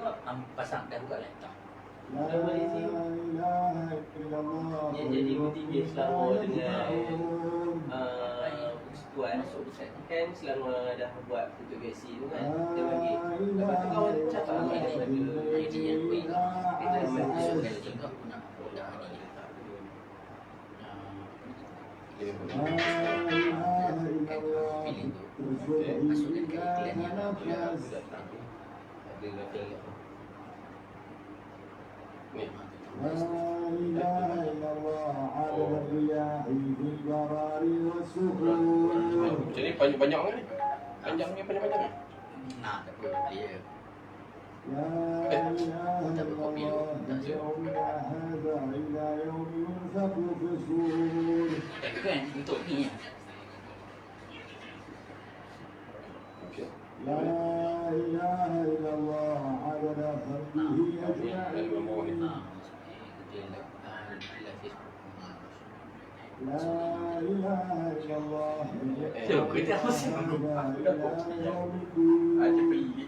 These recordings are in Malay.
tengok pasang dah buka laptop. La ilaha illallah. Yang jadi motivasi selama dengan persekutuan kan selama dah buat untuk gaji tu kan dia bagi. Lepas tu kawan cakap apa Ini yang gue ingat. Kita sudah juga guna produk ini. Pilih tu. Masukkan ke iklan yang ada. Ni. La ilaha illallah adad riyahi fil barari was-suhur. Macam ni panjang-panjang kan ni? Panjangnya panjang-panjang kan? Nak tak apa dia. La ilaha illallah yawmina hadha ila yawmi yunfakhu fis-sur. Kan untuk ni. Okey. La ilaha illallah adada khalqihi ajma'in. La ilaha illallah. Aku dah masih Aku pelik.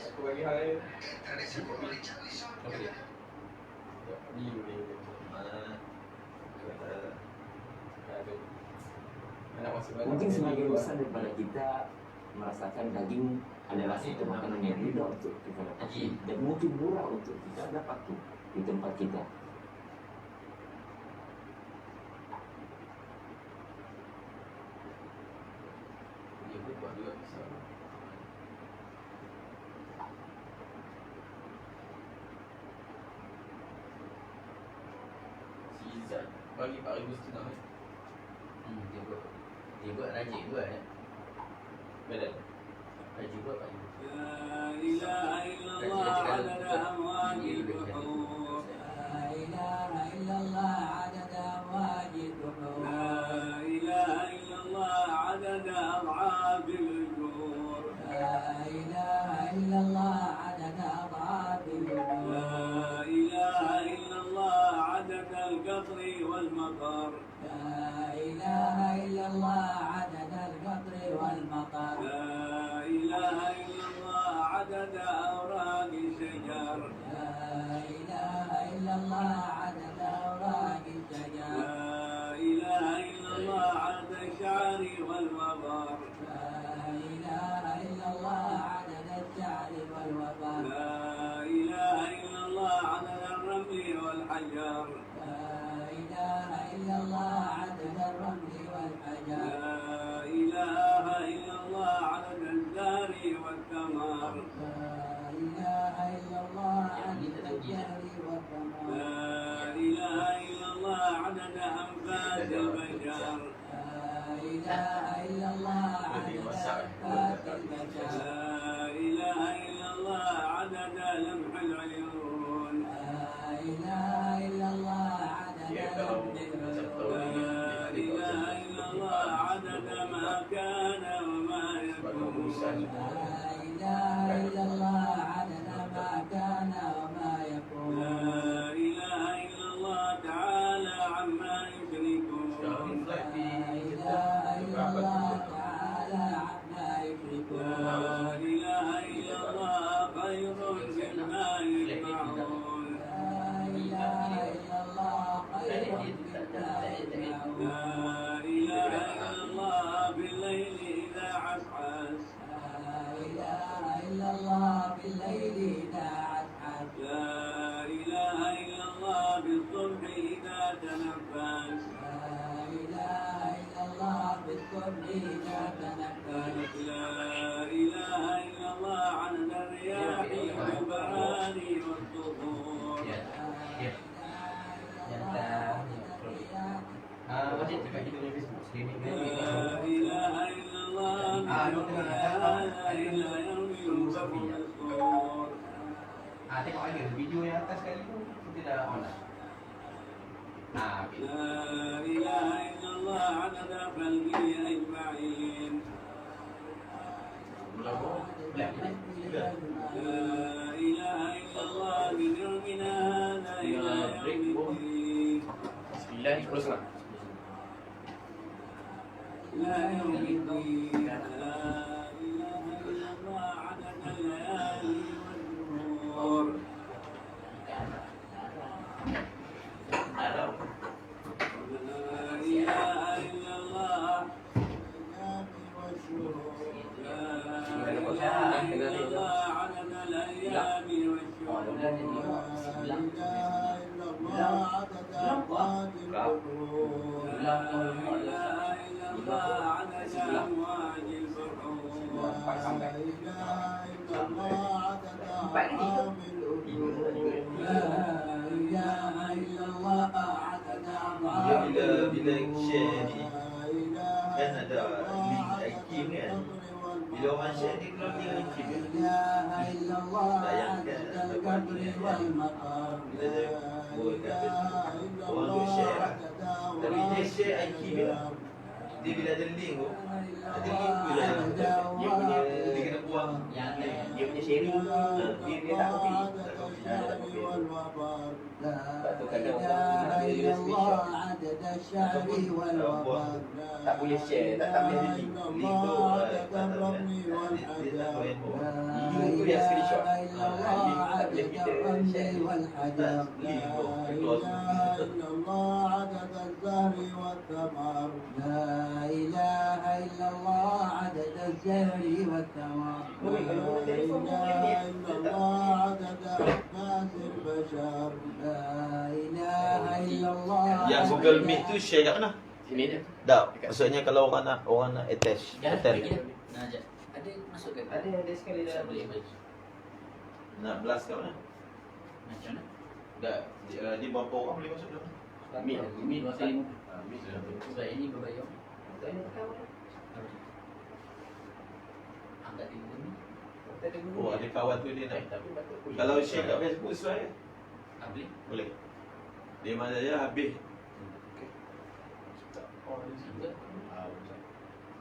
Aku bagi hal lain. Okey. Ni. Mungkin sebagai besar daripada kita merasakan daging adalah satu makanan yang mudah untuk kita dapati dan mungkin murah untuk kita dapati di tempat kita. Dia pun buat juga besar. Si Izzat bagi 4,500 dia buat rajin buat badan. rajin buat Pak. لا إله إلا الله عدد أمواج البحور لا إله إلا الله عدد أمواج البحور لا إله إلا الله عدد أضعاف الأجور لا إله إلا الله عدد أضعاف الأجور لا إله إلا الله عدد القطر والمطر لا إله إلا الله عدد القطر والمطر لا إله إلا الله عدد أوراق الشجر لا إله إلا الله عدد أوراق الشجر لا إله إلا الله عدد الشعر والوبر لا إله إلا الله عدد الشعر والوبر لا إله إلا الله عدد الرمل والحجر لا إله إلا الله عدد الرمل والحجر لا إله إلا الله عدد الزهر والثمر لا إله إلا الله عدد الزهر والثمر لا إله إلا الله عدد أنفاس البشر لا إله إلا الله عدد أنفاس البشر لا إله إلا الله عدد لمح العيون لا إله إلا الله عدد لمح العيون لا إله إلا الله عدد ما كان وما يكون لا إله إلا الله عدد ما كان وما يكون لا إله إلا الله تعالى عما يشركون لا إله إلا الله تعالى عما يشركون لا إله إلا الله خير مما يجمعون لا إله إلا الله خير مما يجمعون لا إله إلا الله بالليل إذا عسعس لا إله إلا الله بالليل إذا عسعس لا إله إلا الله بالصبح إذا تنفس لا إله إلا الله بالصبح إذا تنفس لا إله إلا الله عدد الرياح والبراري والصخور لا إله إلا الله عدد الرياح Macam cakap kita punya Facebook streaming kan. لا إله إلا الله إلا يوم ينفخ في الصور Tengok ada video yang atas sekali tu kita dah on dah. لا إله إلا الله عدد خلقه أجمعين لا إله إلا الله بنعمنا هذا إلى يوم الدين Bismillah ni terus lah. لا يوم الدين لا إله إلا الله إله إلا الله عدد أمواج البحور لا إله إلا الله عدد أرحام الأجور لا إله إلا الله عدد أرحام bila share ni kan ada link IKIM kan. Bila orang share dia keluar link IKIM kan. Tayangkan lepas ni kan. Bila dia buat kata orang tu share lah. Tapi dia share IKIM kan. Dia bila ada link tu, ada link tu dia punya, dia kena buang Yang dia punya sharing dia tak copy. Dia tak copy. Sebab tu kadang orang dia screenshot tak boleh share, tak boleh ada link. link tu tak tahu kan. Dia tak tahu yang Link tu yang screenshot. Link tu tak boleh kita share. link tu keluar semua. لا إله إلا الله عدد الزهر والثمر لا إله إلا الله عدد أنفاس البشر لا إله إلا الله Yang Google Meet tu share kat mana? Sini je. Tak, maksudnya kalau orang nak attach. Dah, attach. bagi dia. Nah, jap. Ada masuk ke? Ada sekali dalam boleh bagi. Nak blast kat mana? Macam mana? Tak, dia berapa orang boleh masuk dalam? Meet. Meet dua kali. Meet dah. Sebab ini berbayar. Tak ada tahu. Angkat dia dulu ni. Tak ada guru. Oh, ada kawan tu dia nak. Tapi patut punya. Kalau share kat Facebook sesuai kan? Boleh? Boleh. Dia mana je habis. Angkat.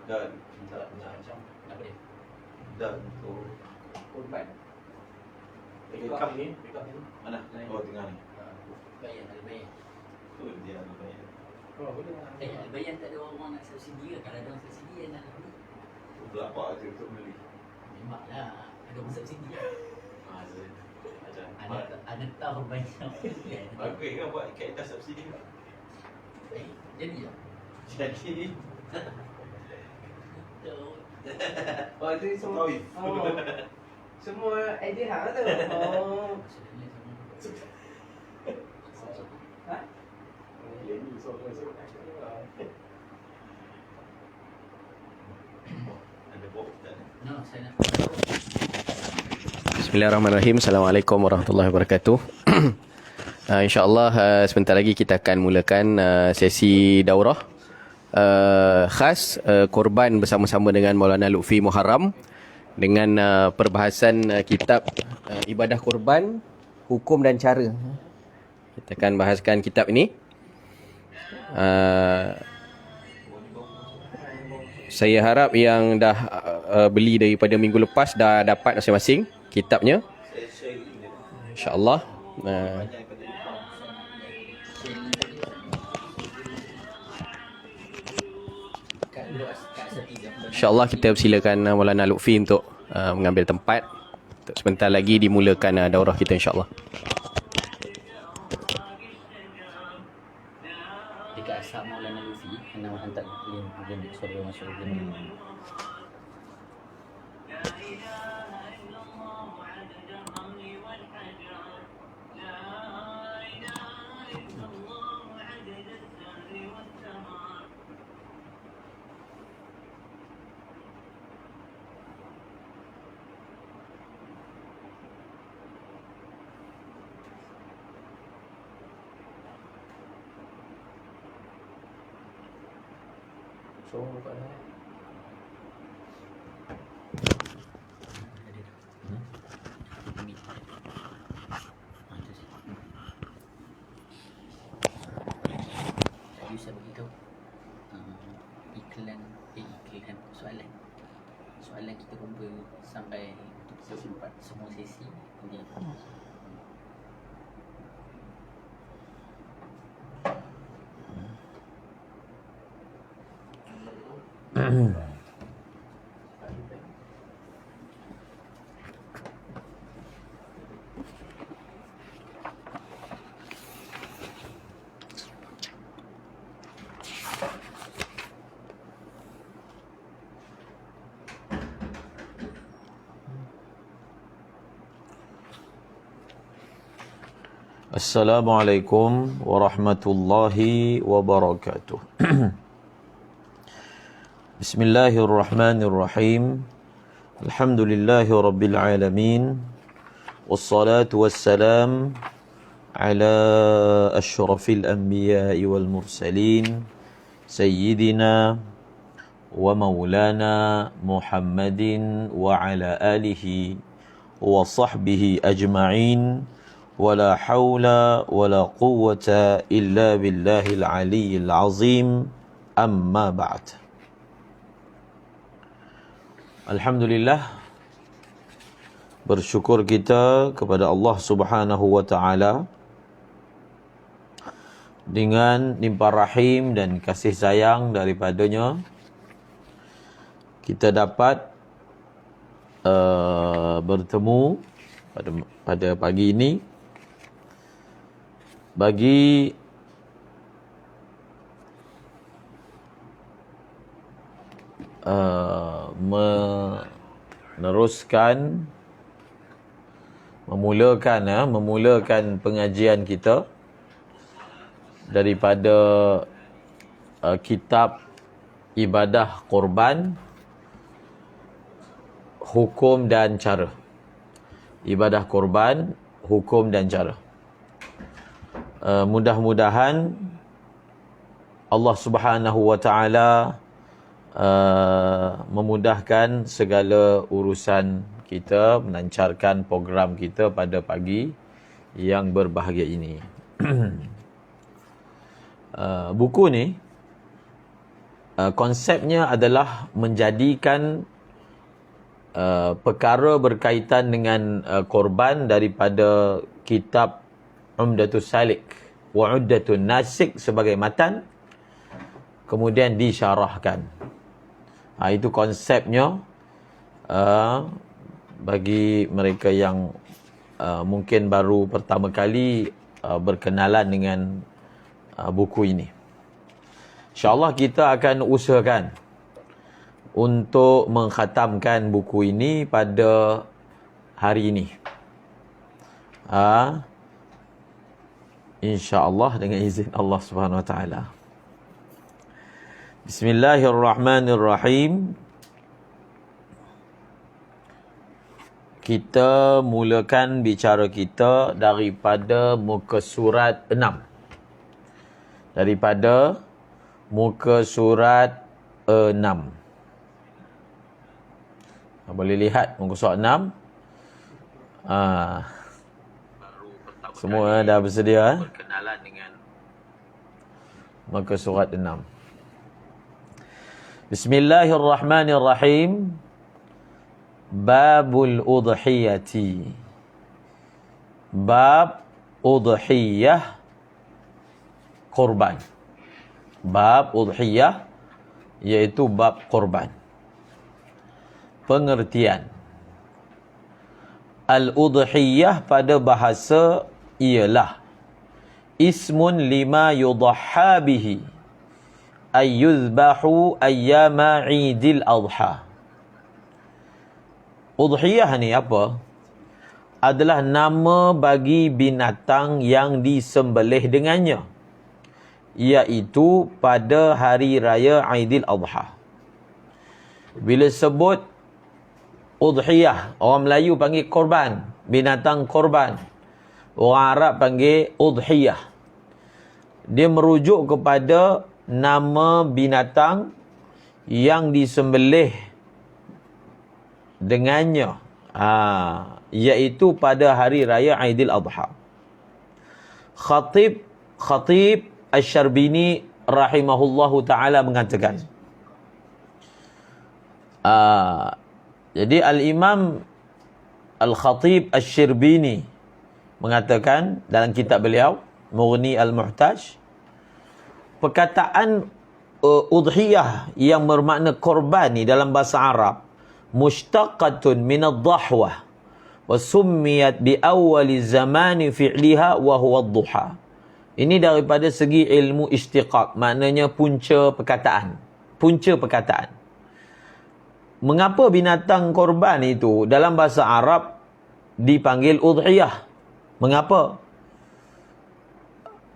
Dan Tak boleh. dan tu Korban. backup ni mana? Oh, tengah ni. Bayar, ada bayar. Tu dia ada bayar. Oh, boleh. Ada bayar, tak ada orang nak subsidi ke? Kalau ada orang subsidi, yang nak beli. Tu berapa tu untuk beli? Memanglah. Ada orang subsidi lah. Macam Ada tahu banyak. bagus kan buat kereta subsidi. Jadi je. Jadi Oh, itu semua. Tahu. Oh. Semua idea hak tu. Oh. Ha? ada buat tak? No, saya nak. Bismillahirrahmanirrahim. Assalamualaikum warahmatullahi wabarakatuh. InsyaAllah sebentar lagi kita akan mulakan sesi daurah khas korban bersama-sama dengan Maulana Lutfi Muharram dengan perbahasan kitab Ibadah Korban, Hukum dan Cara. Kita akan bahaskan kitab ini. Saya harap yang dah beli daripada minggu lepas dah dapat masing-masing kitabnya. Saya share link dia. InsyaAllah. Banyak pada InsyaAllah kita persilakan Maulana Lutfi untuk mengambil tempat. Untuk sebentar lagi dimulakan daurah kita insyaAllah. Dekat asal Maulana Lutfi, nama hantar link suara masuk link. So, bukan Tadi saya beritahu iklan soalan kita kumpul sampai sesi 4 semua sesi ni. Assalamualaikum warahmatullahi wabarakatuh. Bismillahirrahmanirrahim. Alhamdulillahi rabbil alamin. Wassalatu wassalam ala asyrafil anbiya'i wal mursalin sayyidina wa maulana Muhammadin wa ala alihi wa sahbihi ajma'in. ولا حول ولا قوة إلا بالله العلي العظيم أما بعد. Alhamdulillah, bersyukur kita kepada Allah Subhanahu wa taala dengan limpah rahim dan kasih sayang daripadanya kita dapat bertemu pada pagi ini bagi memulakan pengajian kita daripada kitab ibadah korban, hukum dan cara. Ibadah korban, hukum dan cara. Mudah-mudahan Allah Subhanahu wa taala memudahkan segala urusan kita, melancarkan program kita pada pagi yang berbahagia ini. Buku ni konsepnya adalah menjadikan perkara berkaitan dengan korban daripada kitab Umdatus Salik wa Uddatun Nasik sebagai matan, kemudian disyarahkan. Itu konsepnya bagi mereka yang mungkin baru pertama kali berkenalan dengan buku ini. InsyaAllah kita akan usahakan untuk mengkhatamkan buku ini pada hari ini. InsyaAllah dengan izin Allah Subhanahu Wa Taala. Bismillahirrahmanirrahim. Kita mulakan bicara kita daripada muka surat 6. Daripada muka surat 6. Boleh lihat muka surat 6. Semua dah bersedia berkenalan dengan muka surat 6. Bismillahirrahmanirrahim. Babul udhiyati. Bab udhiyah korban. Bab udhiyah iaitu bab korban. Pengertian. Al-udhiyah pada bahasa ialah ismun lima yudhha bihi ay yuzbahu ayyama 'idil adha. Udhiyah ni apa? Adalah nama bagi binatang yang disembelih dengannya, iaitu pada hari raya Aidil Adha. Bila sebut udhiyah, orang Melayu panggil korban, binatang korban. Orang Arab panggil udhiyah. Dia merujuk kepada nama binatang yang disembelih dengannya, iaitu pada hari raya Aidil Adha. Khatib Asy-Syarbini rahimahullahu taala mengatakan, jadi Al-Imam Al-Khatib Asy-Syarbini mengatakan dalam kitab beliau Mughni Al-Muhtaj, perkataan udhiyah yang bermakna korban ni dalam bahasa Arab mushtaqatun min ad-dhahwah wa summiyat bi awwali zamani fi'liha wa huwa ad-duha. Ini daripada segi ilmu istiqaq, maknanya punca perkataan. Punca perkataan. Mengapa binatang korban itu dalam bahasa Arab dipanggil udhiyah? Mengapa?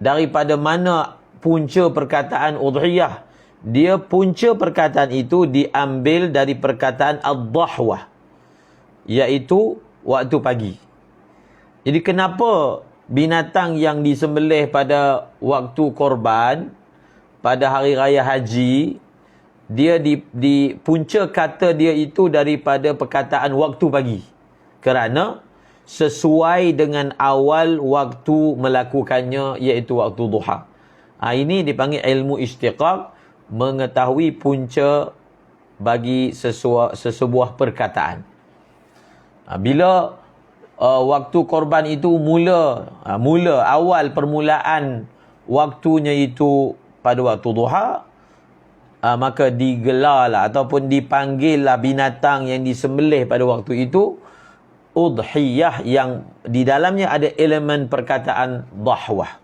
daripada mana punca perkataan udhiyah? Dia punca perkataan itu diambil dari perkataan ad-dhahwah, iaitu waktu pagi. Jadi kenapa binatang yang disembelih pada waktu korban, pada hari raya haji, dia di punca kata dia itu daripada perkataan waktu pagi? Kerana sesuai dengan awal waktu melakukannya, iaitu waktu duha. Ini dipanggil ilmu istiqaq, mengetahui punca bagi sesebuah perkataan. Bila waktu korban itu mula awal permulaan waktunya itu pada waktu duha, maka digelarlah ataupun dipanggillah binatang yang disembelih pada waktu itu udhiyah, yang di dalamnya ada elemen perkataan dhahwah.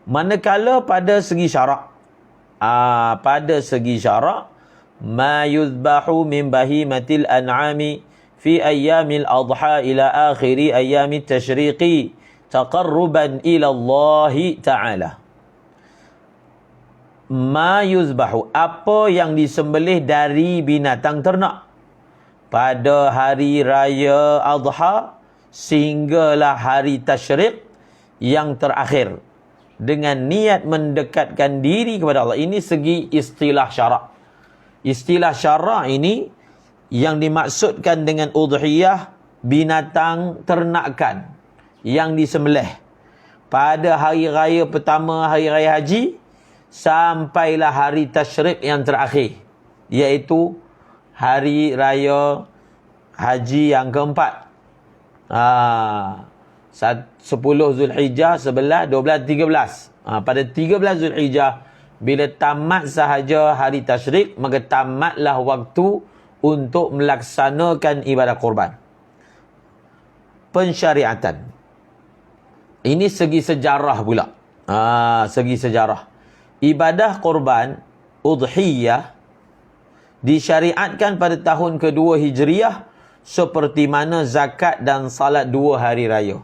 Manakala pada segi syarak, ma yuzbahu min bahimatil an'ami fi ayyamil adha ila akhiri ayyamit tashriqi taqarruban ila Allah Ta'ala. Ma yuzbahu, apa yang disembelih dari binatang ternak pada hari raya adha sehinggalah hari tasyriq yang terakhir, dengan niat mendekatkan diri kepada Allah. Ini segi istilah syarak. Istilah syarak ini yang dimaksudkan dengan udhiyah, binatang ternakan yang disembelih pada hari raya pertama, hari raya haji, sampailah hari tasyriq yang terakhir, iaitu hari raya haji yang keempat. 10 Zulhijjah, 11, 12, 13. Pada 13 Zulhijjah, bila tamat sahaja hari tasyriq, maka tamatlah waktu untuk melaksanakan ibadah korban. Pensyariatan. Ini segi sejarah pula. Segi sejarah. Ibadah korban, udhiyah, disyariatkan pada tahun kedua Hijriah, seperti mana zakat dan salat 2 hari raya.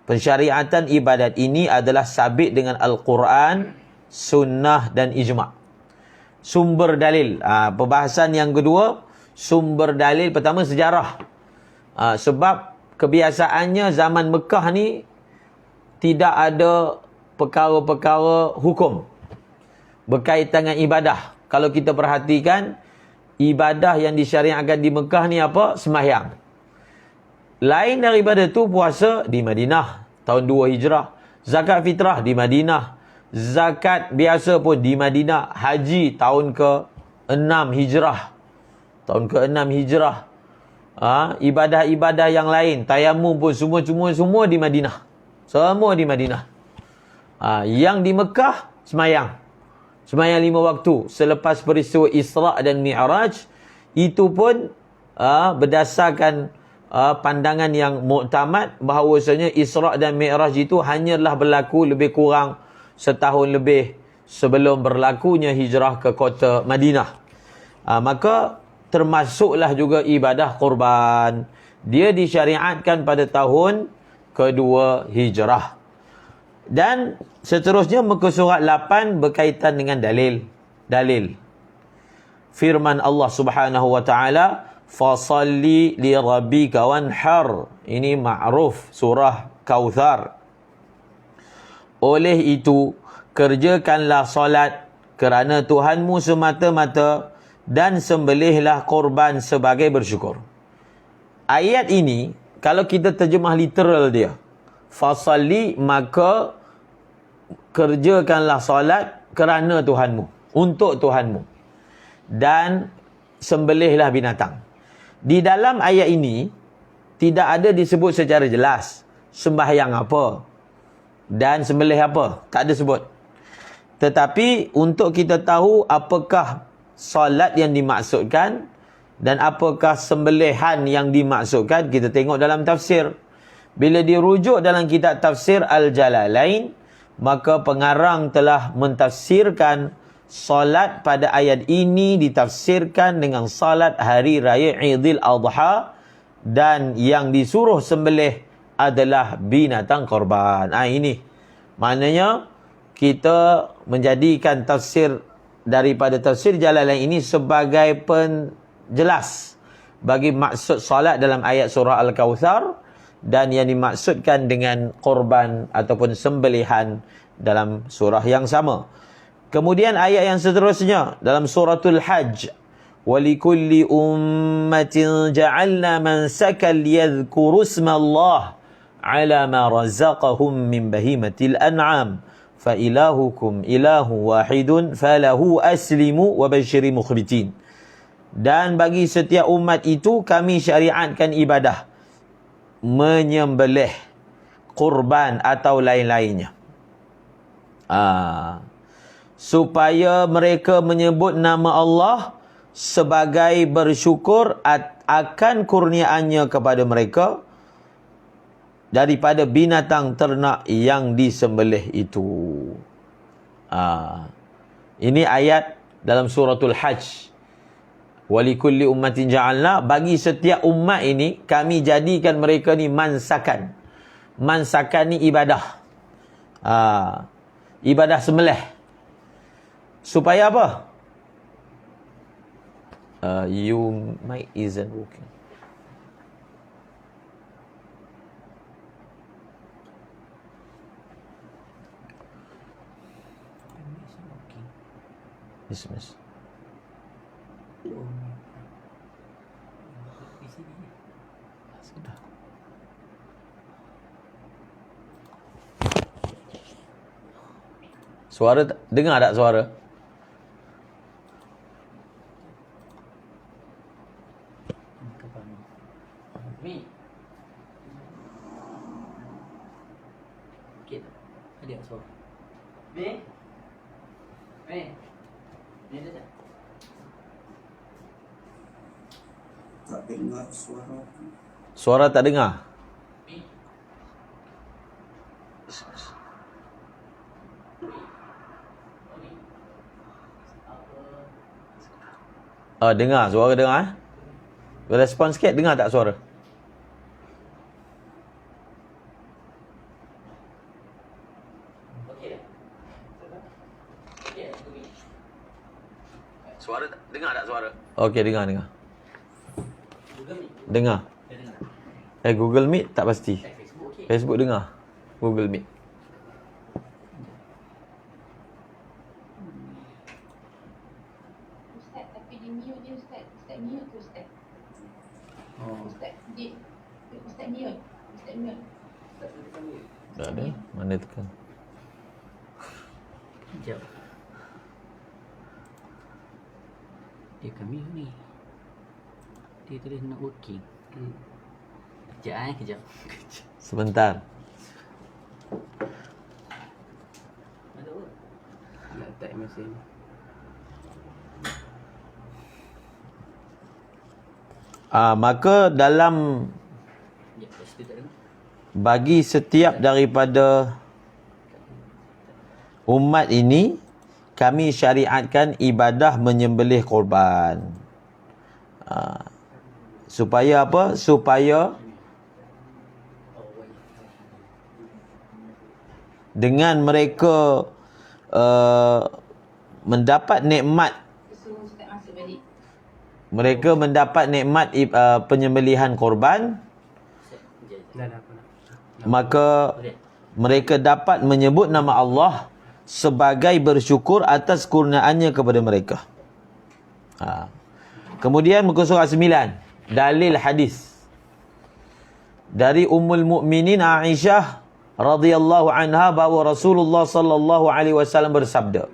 Pensyariatan ibadat ini adalah sabit dengan Al-Quran, sunnah dan ijma'. Sumber dalil. Perbahasan yang kedua, sumber dalil. Pertama, sejarah. Sebab kebiasaannya zaman Mekah ni tidak ada perkara-perkara hukum berkaitan dengan ibadah. Kalau kita perhatikan, ibadah yang disyariatkan di Mekah ni apa? Sembahyang. Lain daripada tu, puasa di Madinah tahun 2 Hijrah, zakat fitrah di Madinah, zakat biasa pun di Madinah, haji tahun ke-6 Hijrah, tahun ke-6 Hijrah. Ibadah-ibadah yang lain, tayamum pun semua di Madinah. Semua di Madinah. Yang di Mekah semayang 5 waktu selepas peristiwa Isra' dan Mi'raj. Itu pun berdasarkan pandangan yang muktamad, bahawasanya Isra' dan Mi'raj itu hanyalah berlaku lebih kurang setahun lebih sebelum berlakunya hijrah ke kota Madinah. Maka termasuklah juga ibadah korban. Dia disyariatkan pada tahun kedua hijrah. Dan seterusnya muka surat 8 berkaitan dengan dalil. Firman Allah Subhanahu wa taala, fasalli li rabbika wanhar. Ini ma'ruf, surah Kautsar. Oleh itu, kerjakanlah solat kerana Tuhanmu semata-mata, dan sembelihlah korban sebagai bersyukur. Ayat ini, kalau kita terjemah literal dia, fasalli, maka kerjakanlah solat kerana Tuhanmu, untuk Tuhanmu, dan sembelihlah binatang. Di dalam ayat ini tidak ada disebut secara jelas sembahyang apa dan sembelih apa, tak ada sebut. Tetapi untuk kita tahu apakah solat yang dimaksudkan dan apakah sembelihan yang dimaksudkan, kita tengok dalam tafsir. Bila dirujuk dalam kitab tafsir Al-Jalalain, maka pengarang telah mentafsirkan solat pada ayat ini ditafsirkan dengan solat hari raya Idul Adha, dan yang disuruh sembelih adalah binatang korban. Ini Maknanya kita menjadikan tafsir daripada tafsir Jalalain ini sebagai penjelas bagi maksud solat dalam ayat surah Al-Kautsar dan yang dimaksudkan dengan korban ataupun sembelihan dalam surah yang sama. Kemudian ayat yang seterusnya dalam suratul Hajj, وَلِكُلِّ أُمَّةٍ جَعَلْنَا مَنْسَكًا لِيَذْكُرُوا اسْمَ اللَّهِ عَلَى مَا رَزَقَهُم مِّن بَهِيمَةِ الْأَنْعَامِ فَإِلَٰهُكُمْ إِلَٰهٌ وَاحِدٌ فَلَهُ أَسْلِمُوا وَبَشِّرِ مُخْبِتِينَ. Dan bagi setiap umat itu kami syariatkan ibadah menyembelih kurban atau lain-lainnya. Supaya mereka menyebut nama Allah sebagai bersyukur akan kurniaannya kepada mereka daripada binatang ternak yang disembelih itu. Ini ayat dalam suratul Hajj. Walikulli ummatin ja'alna, bagi setiap umat ini kami jadikan mereka ni mansakan. Mansakan ni ibadah. Ibadah sembelih. Supaya apa? You mic isn't working. Dismiss. Suara dengar tak suara? Mi. Okey tak? Ada tak suara? Mi. Mi. Ni ada tak? Tak dengar suara. Suara tak dengar? Mi. Dengar, suara dengar. Respon sikit, dengar tak suara? Suara dengar tak suara? Okey, dengar. Dengar. Google Meet tak pasti. Facebook dengar. Google Meet. Ustaz, tapi di mute dia Ustaz. Ustaz mute tu Ustaz. Ustaz di Ustaz mute. Ustaz mute. Tak ada. Mana tekan? Sekejap. Dia kami ni. Dia tulis not working. Kejap. Sebentar. Ada apa? Nak type mesin. Maka dalam Ya, pasti tak dengar. bagi setiap daripada umat ini kami syariatkan ibadah menyembelih korban. Supaya apa? Supaya dengan mereka mendapat nikmat, Suruh Ustaz masuk balik. mereka mendapat nikmat penyembelihan korban, maka mereka dapat menyebut nama Allah sebagai bersyukur atas kurniaannya kepada mereka. Kemudian muka surat 9, dalil hadis dari Ummul Mukminin Aisyah radhiyallahu anha bahawa Rasulullah sallallahu alaihi wasallam bersabda,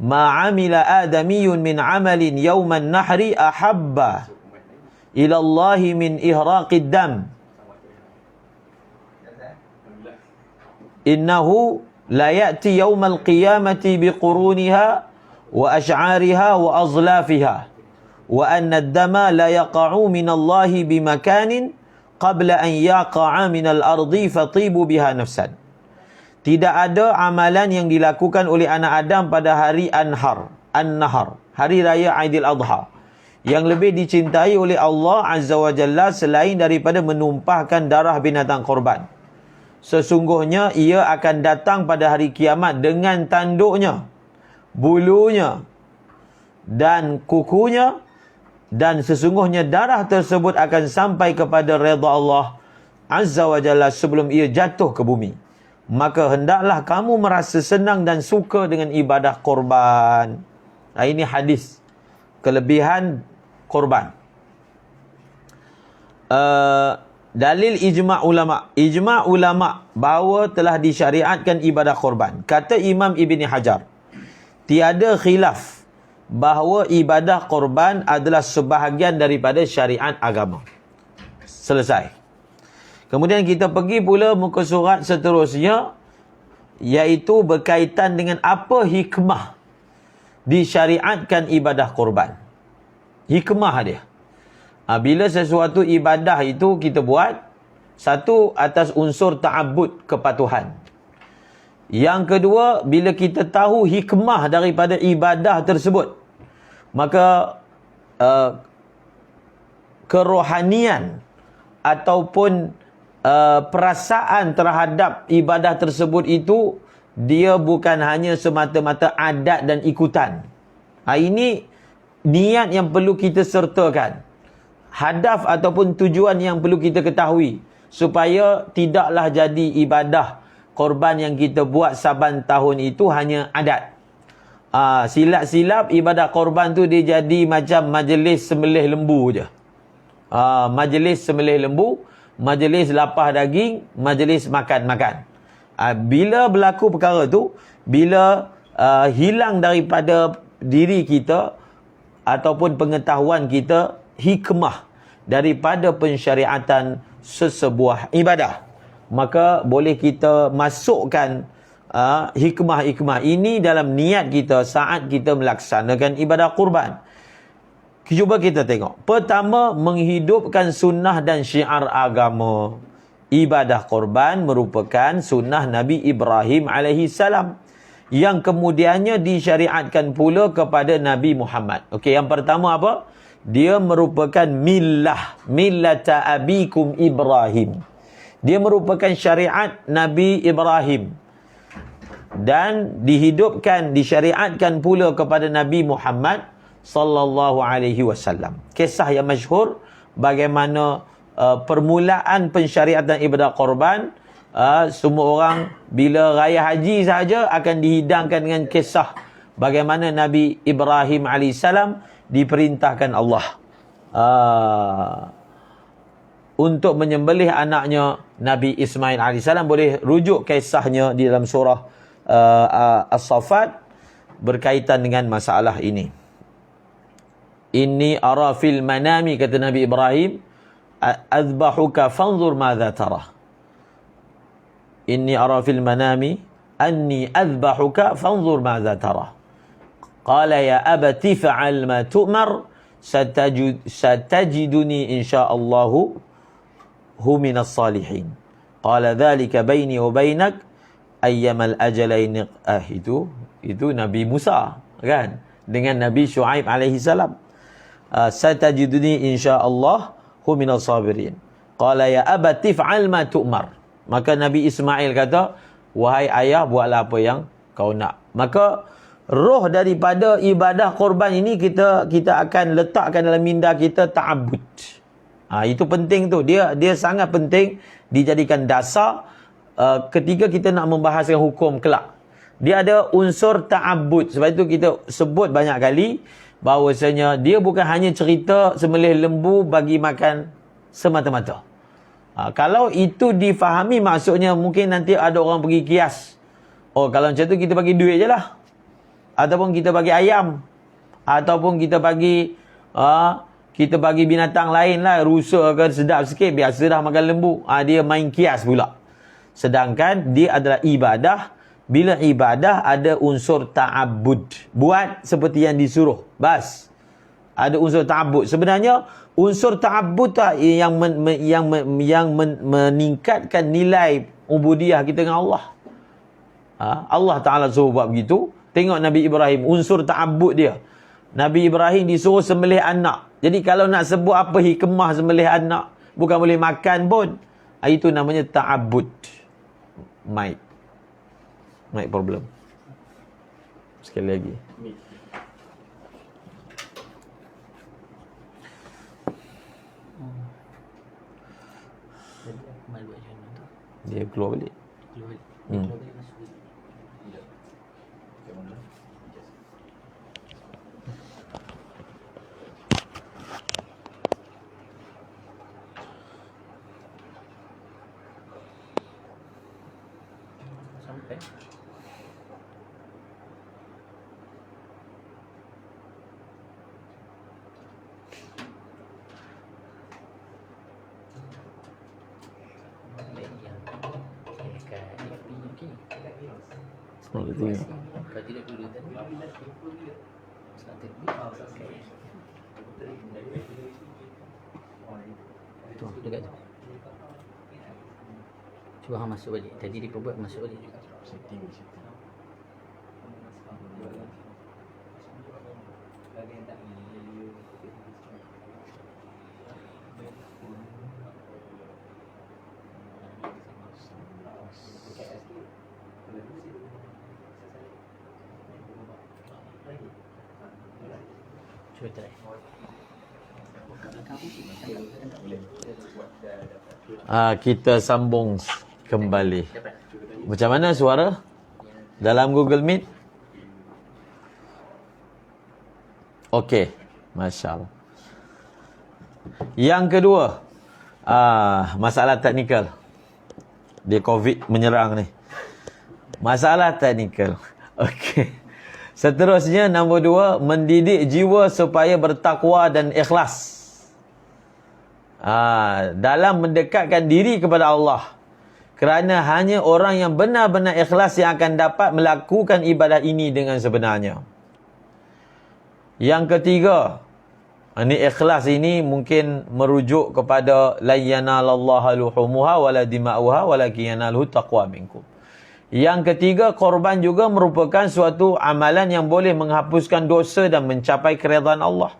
"Ma 'amila adamiyyun min 'amalin yawman nahri ahabba ila Allah min ihraqid dam. Innahu la ya'ti yawmal qiyamati biquruniha wa ash'ariha wa azlafiha wa anna ad-dama la yaqa'u min Allah bimakanin qabla an yaqa'a min al-ardi fatibu biha nafsan." Tidak ada amalan yang dilakukan oleh anak Adam pada hari An-Nahar, hari raya Aidil Adha, yang lebih dicintai oleh Allah Azza wa Jalla selain daripada menumpahkan darah binatang korban. sesungguhnya ia akan datang pada hari kiamat dengan tanduknya, bulunya dan kukunya, dan sesungguhnya darah tersebut akan sampai kepada redha Allah Azza wa Jalla sebelum ia jatuh ke bumi. Maka hendaklah kamu merasa senang dan suka dengan ibadah korban. Ini hadis kelebihan korban. Dalil ijma' ulama. Ijma' ulama bahawa telah disyariatkan ibadah korban. Kata Imam Ibn Hajar, tiada khilaf bahawa ibadah korban adalah sebahagian daripada syariat agama. Selesai. Kemudian kita pergi pula muka surat seterusnya, iaitu berkaitan dengan apa hikmah disyariatkan ibadah korban. Hikmah dia. Bila sesuatu ibadah itu kita buat, satu, atas unsur ta'abbud, kepatuhan. Yang kedua, bila kita tahu hikmah daripada ibadah tersebut, maka kerohanian ataupun perasaan terhadap ibadah tersebut itu, dia bukan hanya semata-mata adat dan ikutan. Ini niat yang perlu kita sertakan. Hadaf ataupun tujuan yang perlu kita ketahui, supaya tidaklah jadi ibadah korban yang kita buat saban tahun itu hanya adat. Silap-silap ibadah korban tu dia jadi macam majlis sembelih lembu je. Majlis sembelih lembu, majlis lapah daging, majlis makan-makan. Bila berlaku perkara tu, bila hilang daripada diri kita ataupun pengetahuan kita hikmah daripada pensyariatan sesebuah ibadah, maka boleh kita masukkan hikmah-hikmah ini dalam niat kita saat kita melaksanakan ibadah kurban. Cuba kita tengok. Pertama, menghidupkan sunnah dan syiar agama. Ibadah korban merupakan sunnah Nabi Ibrahim AS yang kemudiannya disyariatkan pula kepada Nabi Muhammad. Okey, yang pertama apa? Dia merupakan millata abikum Ibrahim. Dia merupakan syariat Nabi Ibrahim dan dihidupkan, disyariatkan pula kepada Nabi Muhammad sallallahu alaihi wasallam. Kisah yang masyhur bagaimana permulaan pensyariatan ibadah korban. Semua orang bila raya haji saja akan dihidangkan dengan kisah bagaimana Nabi Ibrahim alaihissalam diperintahkan Allah untuk menyembelih anaknya Nabi Ismail alaihissalam. Boleh rujuk kisahnya di dalam surah As-Saffat berkaitan dengan masalah ini. Inni ara fil manami, kata Nabi Ibrahim, azbahuka fanzur madza tara. Inni ara fil manami anni azbahuka fanzur madza tara. Qala ya abati fa'al ma tu'mar satajiduni insyaallahu hu minas salihin. Qala dhalika baini wa bainak ayyamal ajalain. Itu Nabi Musa kan dengan Nabi Syuaib alaihi salam. Satajiduni insyaallah hu minas sabirin. Qala ya abati fa'al ma tu'mar. Maka Nabi Ismail kata, wahai ayah, buatlah apa yang kau nak. Maka roh daripada ibadah korban ini kita akan letakkan dalam minda kita ta'abbud. Itu penting tu. Dia sangat penting dijadikan dasar ketika kita nak membahaskan hukum kelak. Dia ada unsur ta'abbud. Sebab itu kita sebut banyak kali bahawasanya dia bukan hanya cerita sembelih lembu bagi makan semata-mata. Kalau itu difahami, maksudnya mungkin nanti ada orang pergi kias. Oh, kalau macam tu kita bagi duit je lah. Ataupun kita bagi ayam. Ataupun kita bagi binatang lain lah. Rusa ke sedap sikit, biasa dah makan lembu. Dia main kias pula. Sedangkan dia adalah ibadah. Bila ibadah ada unsur ta'abbud. Buat seperti yang disuruh. Bas. Ada unsur ta'abbud. Sebenarnya unsur ta'abbud yang meningkatkan nilai ubudiyah kita dengan Allah. Allah Ta'ala suruh buat begitu. Tengok Nabi Ibrahim, unsur ta'abbud dia. Nabi Ibrahim disuruh sembelih anak. Jadi kalau nak sebut apa hikmah sembelih anak, bukan boleh makan pun. Itu namanya ta'abbud. mic problem. Sekali lagi. Jadi Akmal buat macam mana tu? Dia keluar balik. Keluar balik. Hmm. Keluar balik masuk balik. Sampai. Oh, itu ya. Kalau tidak dulu tadi. Saat itu. Tuh, dekat tu. Cuba hang masuk balik. Tadi dia buat masuk balik juga. Cuba try. Kita sambung kembali. Macam mana suara dalam Google Meet? Okey, masya-Allah. Yang kedua, masalah teknikal. Dia COVID menyerang ni. Masalah teknikal. Okey. Seterusnya nombor 2, mendidik jiwa supaya bertakwa dan ikhlas. Dalam mendekatkan diri kepada Allah. Kerana hanya orang yang benar-benar ikhlas yang akan dapat melakukan ibadah ini dengan sebenarnya. Yang ketiga, ini ikhlas ini mungkin merujuk kepada la yanalallaha luhumuha wala dima'uha walakin yanaluhu taqwa minkum. Yang ketiga, korban juga merupakan suatu amalan yang boleh menghapuskan dosa dan mencapai keridhaan Allah.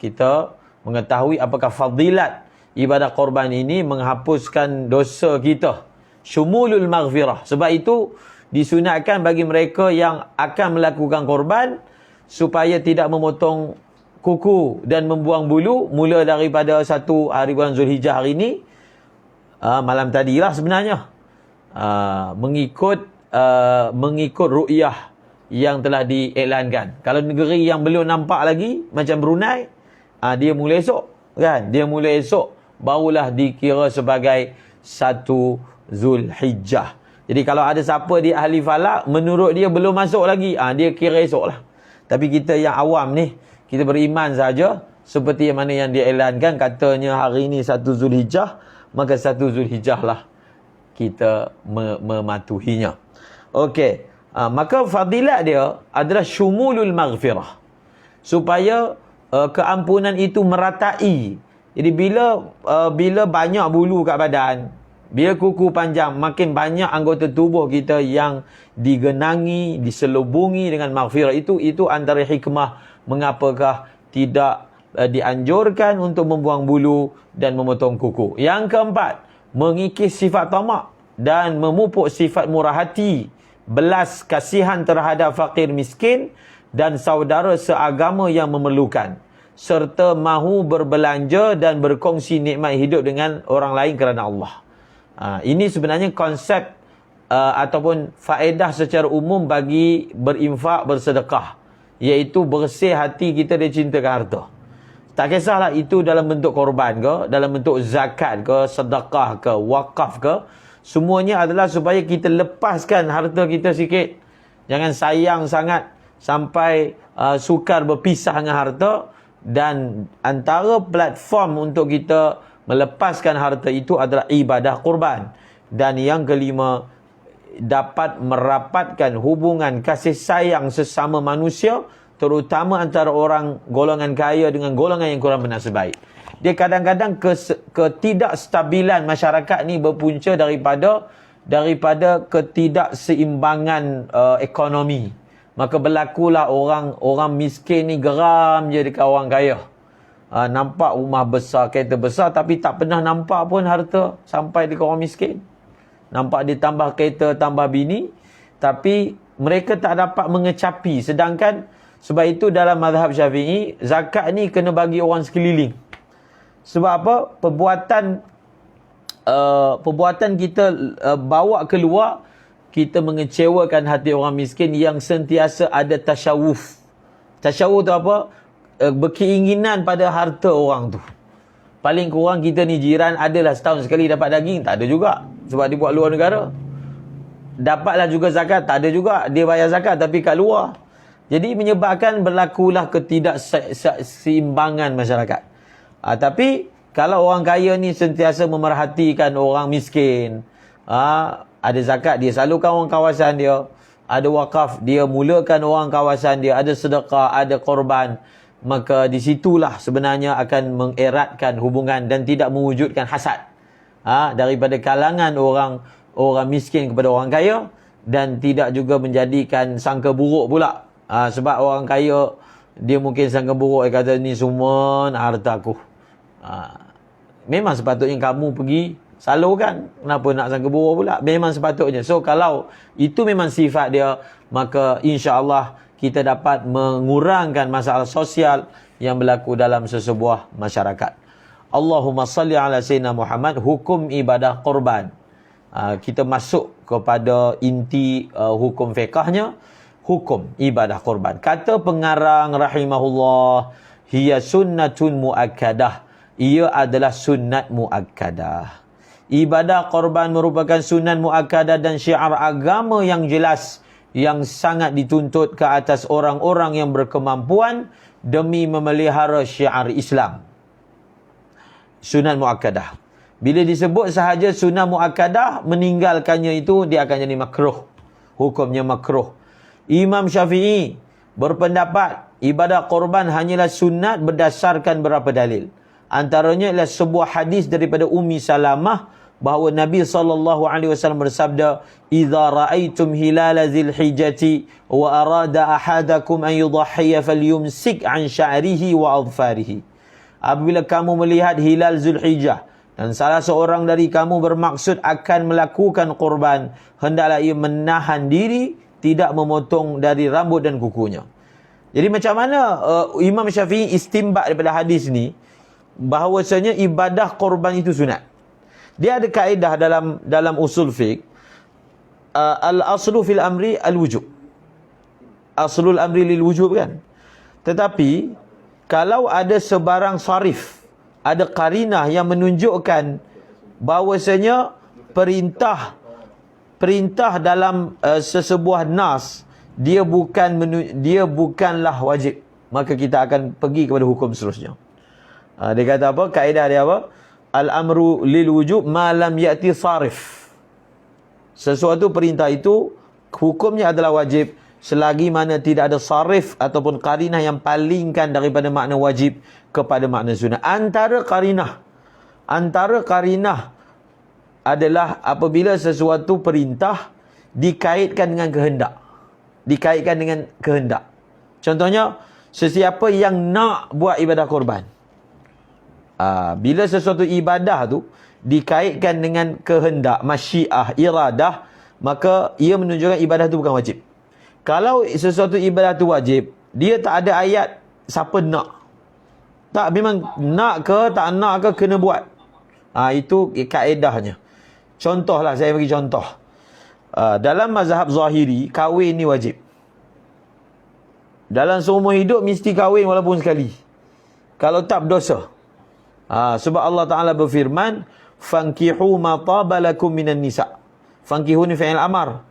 Kita mengetahui apakah fadilat ibadah korban ini menghapuskan dosa kita. Syumulul maghfirah. Sebab itu disunatkan bagi mereka yang akan melakukan korban supaya tidak memotong kuku dan membuang bulu mula daripada 1 hari bulan Zulhijjah hari ini, malam tadilah sebenarnya, mengikut ru'yah yang telah diiklankan. Kalau negeri yang belum nampak lagi macam Brunei, dia mula esok, kan? Dia mula esok barulah dikira sebagai 1 Zulhijjah. Jadi kalau ada siapa di ahli falak menurut dia belum masuk lagi, dia kira esok lah. Tapi kita yang awam ni, kita beriman saja seperti yang mana yang diiklankan, katanya hari ini 1 Zulhijjah, maka 1 Zulhijjah lah kita mematuhinya. Okey, maka fadilat dia adalah syumulul maghfirah, supaya keampunan itu meratai. Jadi bila banyak bulu kat badan, bila kuku panjang, makin banyak anggota tubuh kita yang digenangi, diselubungi dengan maghfirah. Itu antara hikmah mengapakah tidak dianjurkan untuk membuang bulu dan memotong kuku. Yang keempat, mengikis sifat tamak dan memupuk sifat murah hati, belas kasihan terhadap fakir miskin dan saudara seagama yang memerlukan, serta mahu berbelanja dan berkongsi nikmat hidup dengan orang lain kerana Allah. Ini sebenarnya konsep ataupun faedah secara umum bagi berinfak, bersedekah, iaitu bersih hati kita dari cintakan harta. Tak kisahlah itu dalam bentuk korban ke, dalam bentuk zakat ke, sedekah ke, wakaf ke, semuanya adalah supaya kita lepaskan harta kita sikit. Jangan sayang sangat sampai sukar berpisah dengan harta. Dan antara platform untuk kita melepaskan harta itu adalah ibadah kurban. Dan yang kelima, dapat merapatkan hubungan kasih sayang sesama manusia, terutama antara orang golongan kaya dengan golongan yang kurang bernasib baik. Dia kadang-kadang ketidakstabilan masyarakat ni berpunca daripada ketidakseimbangan ekonomi. Maka berlakulah orang miskin ni geram je dekat orang kaya. Nampak rumah besar, kereta besar, tapi tak pernah nampak pun harta sampai dekat orang miskin. nampak dia tambah kereta, tambah bini, tapi mereka tak dapat mengecapi. Sedangkan sebab itu dalam mazhab Syafi'i, zakat ni kena bagi orang sekeliling. Sebab apa? Perbuatan kita bawa keluar, kita mengecewakan hati orang miskin yang sentiasa ada tasyawuf. Tasyawuf tu apa? Berkeinginan pada harta orang tu. Paling kurang kita ni jiran adalah setahun sekali dapat daging, tak ada juga. Sebab dia buat luar negara. Dapatlah juga zakat, tak ada juga. Dia bayar zakat tapi kat luar. Jadi menyebabkan berlakulah ketidakseimbangan masyarakat. Tapi kalau orang kaya ni sentiasa memerhatikan orang miskin, ada zakat dia salurkan orang kawasan dia, ada wakaf dia mulakan orang kawasan dia, ada sedekah, ada korban, maka di situlah sebenarnya akan mengeratkan hubungan dan tidak mewujudkan hasad daripada kalangan orang miskin kepada orang kaya, dan tidak juga menjadikan sangka buruk pula. Sebab orang kaya dia mungkin sangka buruk, dia kata ni semua harta aku. Memang sepatutnya kamu pergi salurkan. Kenapa nak sangka buruk pula? Memang sepatutnya. So kalau itu memang sifat dia, maka insya-Allah kita dapat mengurangkan masalah sosial yang berlaku dalam sesebuah masyarakat. Allahumma salli ala sayyidina Muhammad. Hukum ibadah korban. Kita masuk kepada inti hukum fiqahnya. Hukum ibadah korban. Kata pengarang rahimahullah, hiya sunnatun muakkadah. Ia adalah sunnat muakkadah. Ibadah korban merupakan sunat muakkadah dan syiar agama yang jelas, yang sangat dituntut ke atas orang-orang yang berkemampuan demi memelihara syiar Islam. Sunat muakkadah. Bila disebut sahaja sunat muakkadah, meninggalkannya itu dia akan jadi makruh. Hukumnya makruh. Imam Syafi'i berpendapat ibadah korban hanyalah sunat berdasarkan beberapa dalil. Antaranya adalah sebuah hadis daripada Ummi Salamah bahawa Nabi SAW bersabda, "Idza ra'aitum hilala Dzulhijjati wa arada ahadakum an yudhhiya falyumsik an sya'rihi wa adfarihi." Apabila kamu melihat hilal Zulhijjah dan salah seorang dari kamu bermaksud akan melakukan korban, hendaklah ia menahan diri, tidak memotong dari rambut dan kukunya. Jadi macam mana Imam Syafi'i istinbat daripada hadis ni bahawasanya ibadah korban itu sunat? Dia ada kaedah dalam usul fiqh, al-aslu fil amri al-wujub. Aslul amri lil wujub kan. Tetapi kalau ada sebarang sarif, ada qarinah yang menunjukkan bahawasanya perintah dalam sesebuah nas dia bukanlah wajib, maka kita akan pergi kepada hukum seterusnya. Dia kata apa? Kaedah dia apa? Al-amru lil wujub ma lam ya'ti sarif. Sesuatu perintah itu hukumnya adalah wajib selagi mana tidak ada sarif ataupun qarinah yang palingkan daripada makna wajib kepada makna sunat. Antara qarinah adalah apabila sesuatu perintah dikaitkan dengan kehendak. Contohnya, sesiapa yang nak buat ibadah korban, bila sesuatu ibadah tu dikaitkan dengan kehendak, masyiah, iradah, maka ia menunjukkan ibadah tu bukan wajib. Kalau sesuatu ibadah tu wajib, dia tak ada ayat siapa nak. Tak, memang nak ke tak nak ke kena buat. Itu kaedahnya. Contohlah, saya bagi contoh. Dalam mazhab Zahiri, kahwin ni wajib. Dalam seumur hidup mesti kahwin walaupun sekali. Kalau tak, berdosa. Sebab Allah Ta'ala berfirman, "Fankihu ma taba lakum minan nisa." Fankihu ni fi'il amar.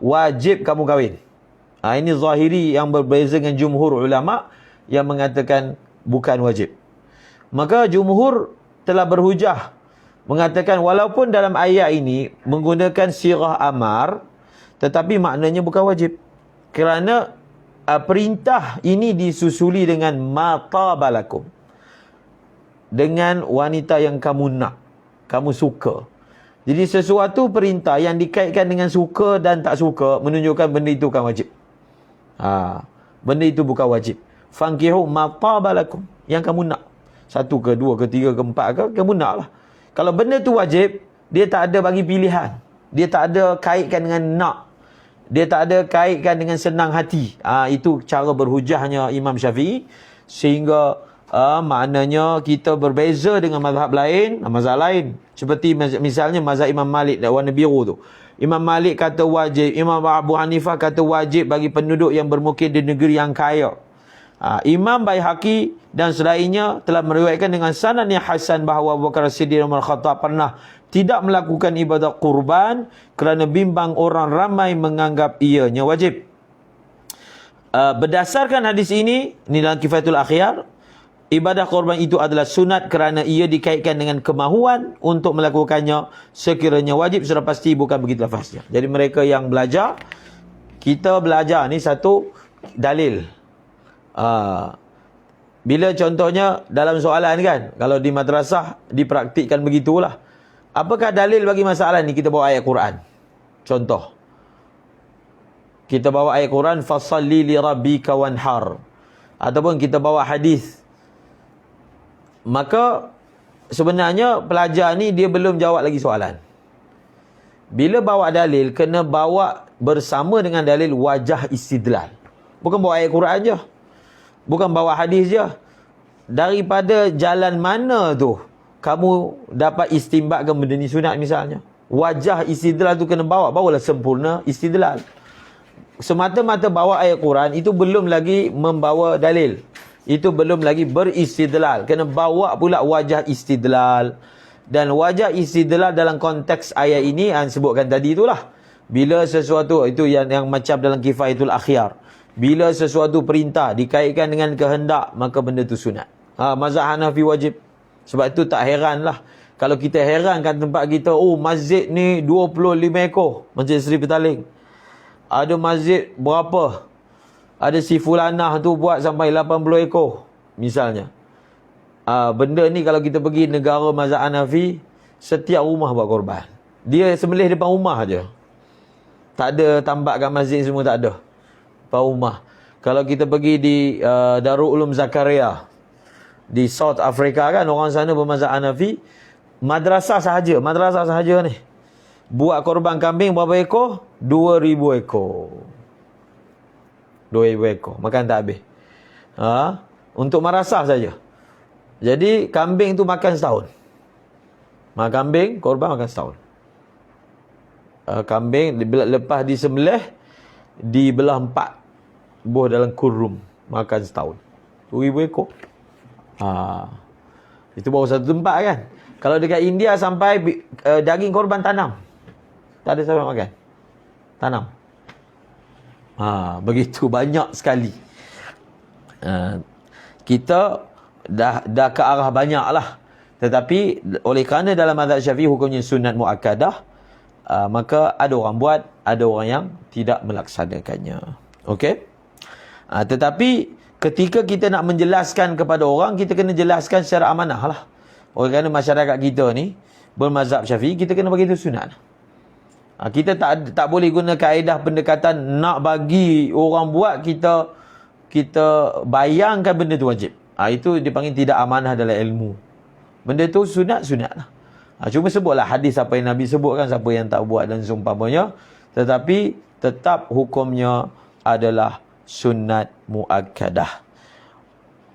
Wajib kamu kahwin. Ini Zahiri yang berbeza dengan jumhur ulama yang mengatakan bukan wajib. Maka jumhur telah berhujah mengatakan walaupun dalam ayat ini menggunakan sirah amar, tetapi maknanya bukan wajib. Kerana perintah ini disusuli dengan ma taba lakum, dengan wanita yang kamu nak, kamu suka. Jadi sesuatu perintah yang dikaitkan dengan suka dan tak suka menunjukkan benda itu bukan wajib. Benda itu bukan wajib. Fankihu ma taba lakum, yang kamu nak. 1 ke 2 ke 3 ke 4 ke, kamu nak lah. Kalau benda tu wajib, dia tak ada bagi pilihan. Dia tak ada kaitkan dengan nak. Dia tak ada kaitkan dengan senang hati. Itu cara berhujahnya Imam Syafi'i. Sehingga maknanya kita berbeza dengan mazhab lain. Mazhab lain. Seperti misalnya mazhab Imam Malik warna biru tu. Imam Malik kata wajib. Imam Abu Hanifah kata wajib bagi penduduk yang bermukim di negeri yang kaya. Imam Baihaqi dan selainnya telah meriwayatkan dengan sanad yang hasan bahawa Abu Bakar Siddiq dan Umar Khattab pernah tidak melakukan ibadat kurban kerana bimbang orang ramai menganggap ianya wajib. Berdasarkan hadis ini dalam Kifayatul Akhyar, ibadah korban itu adalah sunat kerana ia dikaitkan dengan kemahuan untuk melakukannya. Sekiranya wajib sudah pasti bukan begitu lafaznya. Jadi mereka yang belajar, kita belajar ni satu dalil. Bila contohnya dalam soalan kan, kalau di madrasah dipraktikkan begitulah. Apakah dalil bagi masalah ni? Kita bawa ayat Quran. Contoh. Kita bawa ayat Quran, fasalli li rabbika wanhar. Ataupun kita bawa hadis. Maka sebenarnya pelajar ni dia belum jawab lagi soalan. Bila bawa dalil, kena bawa bersama dengan dalil wajah istidlal. Bukan bawa ayat Quran je. Bukan bawa hadis je. Daripada jalan mana tu kamu dapat istinbatkan benda ni sunat misalnya. Wajah istidlal tu kena bawa. Barulah sempurna istidlal. Semata-mata bawa ayat Quran itu belum lagi membawa dalil. Itu belum lagi beristidlal. Kena bawa pula wajah istidlal. Dan wajah istidlal dalam konteks ayat ini sebutkan tadi itulah. Bila sesuatu itu yang macam dalam Kifayatul Akhyar. Bila sesuatu perintah dikaitkan dengan kehendak, maka benda itu sunat. Mazhab Hanafi wajib. Sebab itu tak heranlah kalau kita herankan tempat kita, masjid ni 25 ekor, Masjid Seri Petaling. Ada masjid berapa? Ada si fulanah tu buat sampai 80 ekor misalnya. Benda ni kalau kita pergi negara mazhab Hanafi, setiap rumah buat korban. Dia sembelih depan rumah aja. Tak ada tambak kat masjid semua, tak ada. Depan rumah. Kalau kita pergi di Darul Ulum Zakaria di South Africa kan, orang sana bermazhab Hanafi, madrasah sahaja ni buat korban kambing berapa ekor? 2000 ekor. 2000 ekor. Makan tak habis. Untuk madrasah saja. Jadi kambing tu makan setahun. Kambing korban makan setahun. Kambing lepas disembelih dibelah 4, buah dalam kurung, makan setahun. 2000 ekor. Itu baru satu tempat kan. Kalau dekat India sampai daging korban tanam. Tak ada siapa makan. Tanam. Begitu banyak sekali. Kita dah ke arah banyak lah. Tetapi oleh kerana dalam mazhab Syafi'i hukumnya sunat muakkadah, maka ada orang buat, ada orang yang tidak melaksanakannya. Okey? Tetapi ketika kita nak menjelaskan kepada orang, kita kena jelaskan secara amanah lah. Oleh kerana masyarakat kita ni bermazhab Syafi'i, kita kena bagi itu sunat. Kita tak boleh guna kaedah pendekatan nak bagi orang buat, kita bayangkan benda tu wajib. Itu dipanggil tidak amanah dalam ilmu. Benda tu sunat lah. Cuma sebutlah hadis apa yang Nabi sebutkan, siapa yang tak buat dan seumpamanya. Tetapi tetap hukumnya adalah sunat muakkadah.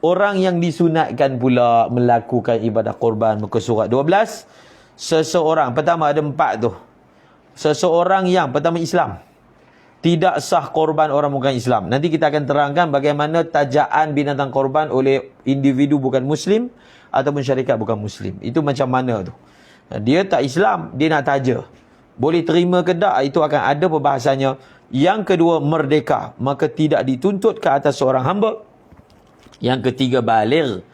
Orang yang disunatkan pula melakukan ibadah korban, muka surat 12. Seseorang, pertama ada 4 tu. Seseorang yang pertama Islam, tidak sah korban orang bukan Islam. Nanti kita akan terangkan bagaimana tajaan binatang korban oleh individu bukan Muslim ataupun syarikat bukan Muslim. Itu macam mana tu. Dia tak Islam, dia nak taja. Boleh terima ke tak, itu akan ada perbahasannya. Yang kedua, merdeka. Maka tidak dituntut ke atas seorang hamba. Yang ketiga, baligh.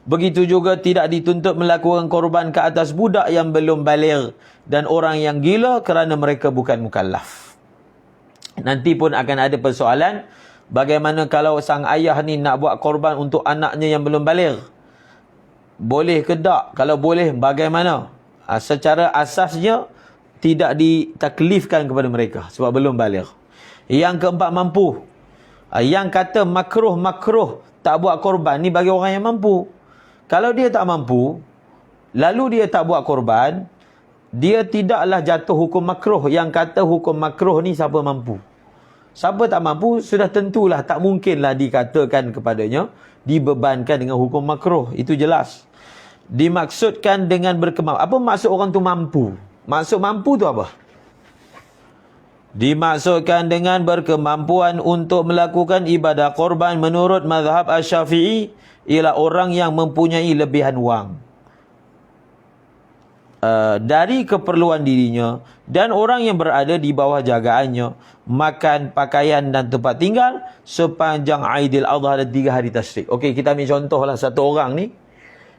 Begitu juga tidak dituntut melakukan korban ke atas budak yang belum baligh. Dan orang yang gila kerana mereka bukan mukallaf. Nanti pun akan ada persoalan. Bagaimana kalau sang ayah ni nak buat korban untuk anaknya yang belum baligh? Boleh ke tak? Kalau boleh, bagaimana? Secara asasnya tidak ditaklifkan kepada mereka sebab belum baligh. Yang keempat, mampu. Yang kata makruh tak buat korban ni bagi orang yang mampu. Kalau dia tak mampu, lalu dia tak buat korban, dia tidaklah jatuh hukum makruh. Yang kata hukum makruh ni siapa mampu. Siapa tak mampu, sudah tentulah tak mungkinlah dikatakan kepadanya, dibebankan dengan hukum makruh. Itu jelas. Dimaksudkan dengan berkemampuan. Apa maksud orang tu mampu? Maksud mampu tu apa? Dimaksudkan dengan berkemampuan untuk melakukan ibadah korban menurut mazhab Asy-Syafi'i ialah orang yang mempunyai lebihan wang dari keperluan dirinya, dan orang yang berada di bawah jagaannya, makan, pakaian dan tempat tinggal sepanjang Aidil Adha dan 3 hari tasyrik. Okey, kita ambil contohlah satu orang ni,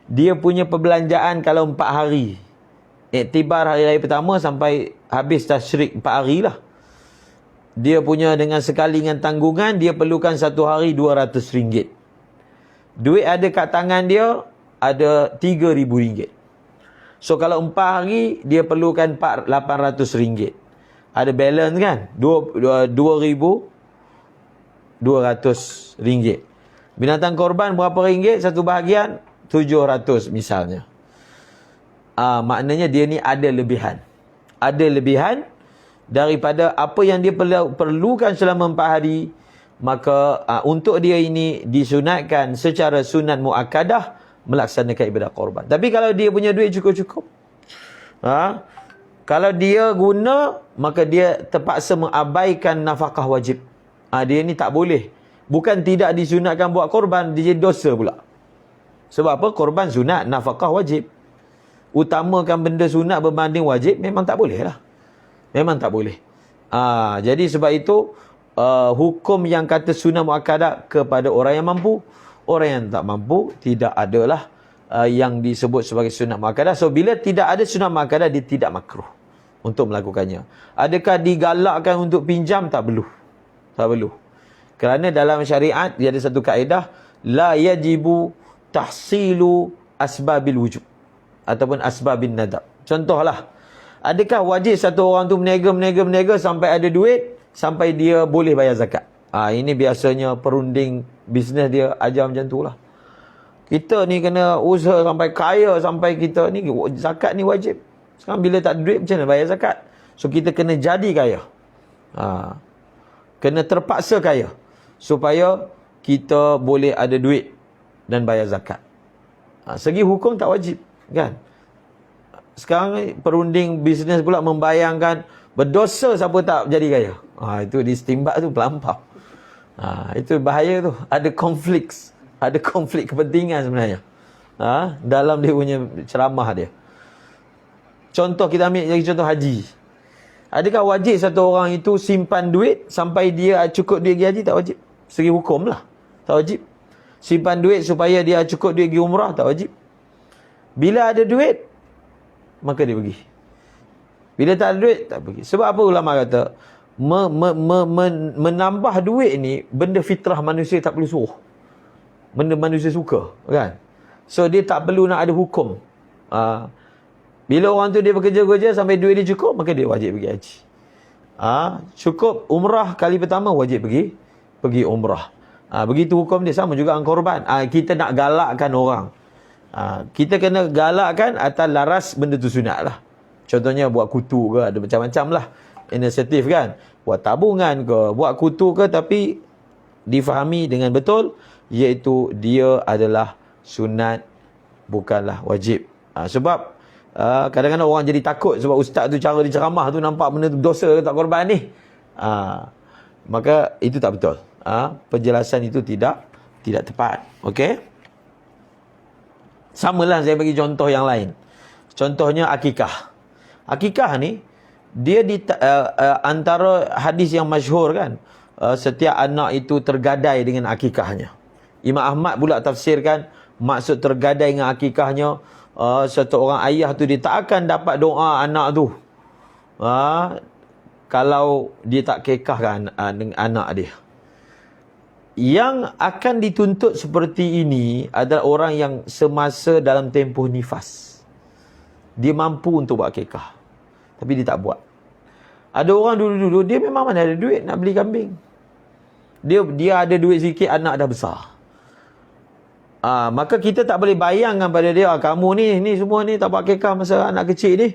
dia punya perbelanjaan kalau 4 hari. Iktibar hari raya pertama sampai habis tasyrik 4 hari lah. Dia punya dengan sekali dengan tanggungan, dia perlukan 1 hari RM200. Duit ada kat tangan dia, ada RM3,000. So kalau 4 hari, dia perlukan RM800. Ada balance kan? RM2,200. Binatang korban berapa ringgit? Satu bahagian? 700 misalnya. Maknanya dia ni ada lebihan. Ada lebihan daripada apa yang dia perlukan selama 4 hari. Maka untuk dia ini disunatkan secara sunat muakkadah melaksanakan ibadah korban. Tapi kalau dia punya duit cukup-cukup, kalau dia guna, maka dia terpaksa mengabaikan nafkah wajib. Dia ni tak boleh. Bukan tidak disunatkan buat korban, dia jadi dosa pula. Sebab apa? Korban sunat, nafkah wajib. Utamakan benda sunat berbanding wajib, memang tak boleh lah. Memang tak boleh. Jadi sebab itu, hukum yang kata sunat muakkadah kepada orang yang mampu. Orang yang tak mampu, tidak adalah yang disebut sebagai sunat muakkadah. So, bila tidak ada sunat muakkadah, dia tidak makruh untuk melakukannya. Adakah digalakkan untuk pinjam? Tak perlu. Tak perlu. Kerana dalam syariat, dia ada satu kaedah, la yajibu tahsilu asbabil wujub. Ataupun asbabin nadab. Contohlah, adakah wajib satu orang tu meniaga sampai ada duit, sampai dia boleh bayar zakat? Ini biasanya perunding bisnes dia ajar macam tu lah. Kita ni kena usaha sampai kaya, sampai kita ni zakat ni wajib. Sekarang bila tak ada duit, macam mana bayar zakat? So kita kena jadi kaya. Kena terpaksa kaya supaya kita boleh ada duit dan bayar zakat. Segi hukum tak wajib, kan? Sekarang perunding bisnes pula membayangkan berdosa siapa tak jadi kaya. Itu distimbat tu pelampau. Itu bahaya tu. Ada konflik kepentingan sebenarnya. Dalam dia punya ceramah dia. Contoh, kita ambil lagi contoh haji. Adakah wajib satu orang itu simpan duit sampai dia cukup duit pergi haji? Tak wajib. Segi hukum lah. Tak wajib. Simpan duit supaya dia cukup duit pergi umrah? Tak wajib. Bila ada duit, maka dia pergi. Bila tak ada duit, tak pergi. Sebab apa ulama kata? Menambah duit ni benda fitrah manusia, tak perlu suruh. Benda manusia suka, kan? So dia tak perlu nak ada hukum. Bila orang tu dia bekerja-kerja sampai duit dia cukup, maka dia wajib pergi haji. Cukup umrah kali pertama, wajib pergi umrah. Begitu hukum dia. Sama juga dengan korban. Kita nak galakkan orang, kita kena galakkan atas laras benda tu sunat lah. Contohnya buat kutu ke, ada macam-macam lah inisiatif, kan? Buat tabungan ke, buat kutu ke, tapi difahami dengan betul, iaitu dia adalah sunat, bukanlah wajib. Sebab kadang-kadang orang jadi takut sebab ustaz tu cara dia ceramah tu nampak benda tu dosa tak korban ni. Maka itu tak betul. Penjelasan itu tidak tepat. Okey? Samalah saya bagi contoh yang lain. Contohnya akikah. Akikah ni dia di antara hadis yang masyhur, kan? Setiap anak itu tergadai dengan akikahnya. Imam Ahmad pula tafsirkan maksud tergadai dengan akikahnya, satu orang ayah tu dia tak akan dapat doa anak tu kalau dia tak kekahkan dengan anak dia. Yang akan dituntut seperti ini adalah orang yang semasa dalam tempoh nifas. Dia mampu untuk buat kekah, tapi dia tak buat. Ada orang dulu-dulu dia memang mana ada duit nak beli kambing. Dia ada duit sikit, anak dah besar. Maka kita tak boleh bayangkan pada dia, kamu ni semua ni tak buat kekah masa anak kecil ni.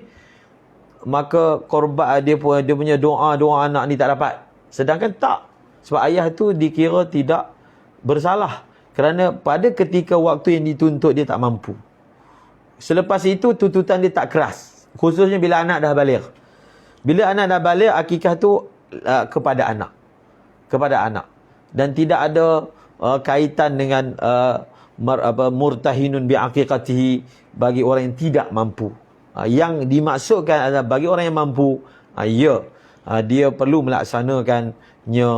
korban dia punya doa anak ni tak dapat. Sedangkan tak. Sebab ayah tu dikira tidak bersalah. Kerana pada ketika waktu yang dituntut dia tak mampu. Selepas itu tuntutan dia tak keras. Khususnya bila anak dah baligh. Bila anak dah baligh, akikah tu kepada anak. Kepada anak. Dan tidak ada kaitan dengan murtahinun bi'aqiqatihi bagi orang yang tidak mampu. Yang dimaksudkan adalah bagi orang yang mampu, dia perlu melaksanakannya.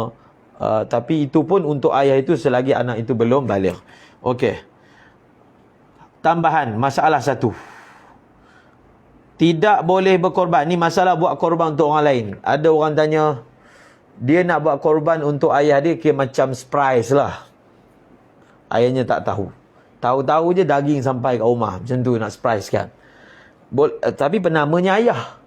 Tapi itu pun untuk ayah itu selagi anak itu belum baligh. Okey. Tambahan masalah satu. Tidak boleh berkorban. Ni masalah buat korban untuk orang lain. Ada orang tanya, dia nak buat korban untuk ayah dia kira macam surprise lah. Ayahnya tak tahu. Tahu-tahu je daging sampai kat rumah. Macam tu nak surprise kan. Tapi penamanya ayah.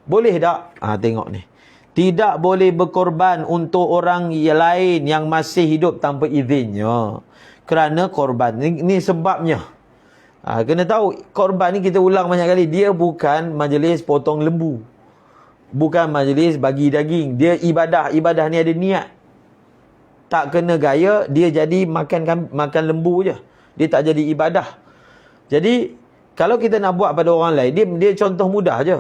Boleh tak? Tengok ni. Tidak boleh berkorban untuk orang yang lain yang masih hidup tanpa izinnya. Kerana korban. Ini sebabnya. Kena tahu, korban ni kita ulang banyak kali. Dia bukan majlis potong lembu. Bukan majlis bagi daging. Dia ibadah. Ibadah ni ada niat. Tak kena gaya, dia jadi makan lembu je. Dia tak jadi ibadah. Jadi, kalau kita nak buat pada orang lain, dia contoh mudah je.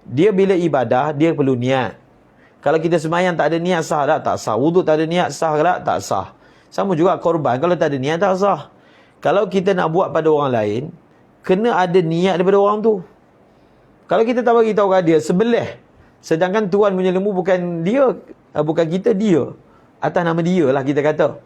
Dia bila ibadah, dia perlu niat. Kalau kita semayang tak ada niat, sah tak? Tak sah. Wuduk tak ada niat, sah tak? Tak sah. Sama juga korban. Kalau tak ada niat, tak sah. Kalau kita nak buat pada orang lain, kena ada niat daripada orang tu. Kalau kita tak bagi tahu kat dia, sebelah. Sedangkan tuan punya lembu bukan dia, bukan kita, dia. Atas nama dia lah kita kata.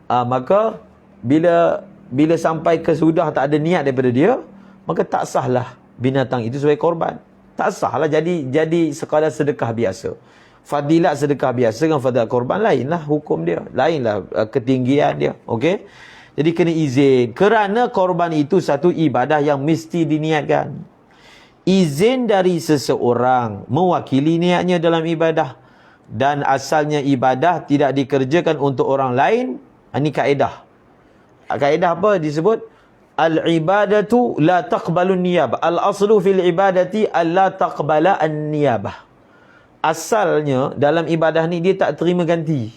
Maka, bila sampai ke sudah tak ada niat daripada dia, maka tak sahlah binatang itu sebagai korban. Tak sahlah jadi sekadar sedekah biasa. Fadilat sedekah biasa dengan fadilat korban lainlah hukum dia. Lainlah ketinggian dia. Okey? Jadi kena izin. Kerana korban itu satu ibadah yang mesti diniatkan. Izin dari seseorang mewakili niatnya dalam ibadah. Dan asalnya ibadah tidak dikerjakan untuk orang lain. Ini kaedah. Kaedah apa disebut? Al-ibadatu la taqbalun niyabah. Al-aslu fil ibadati alla taqbala an-niyabah. Asalnya dalam ibadah ni dia tak terima ganti.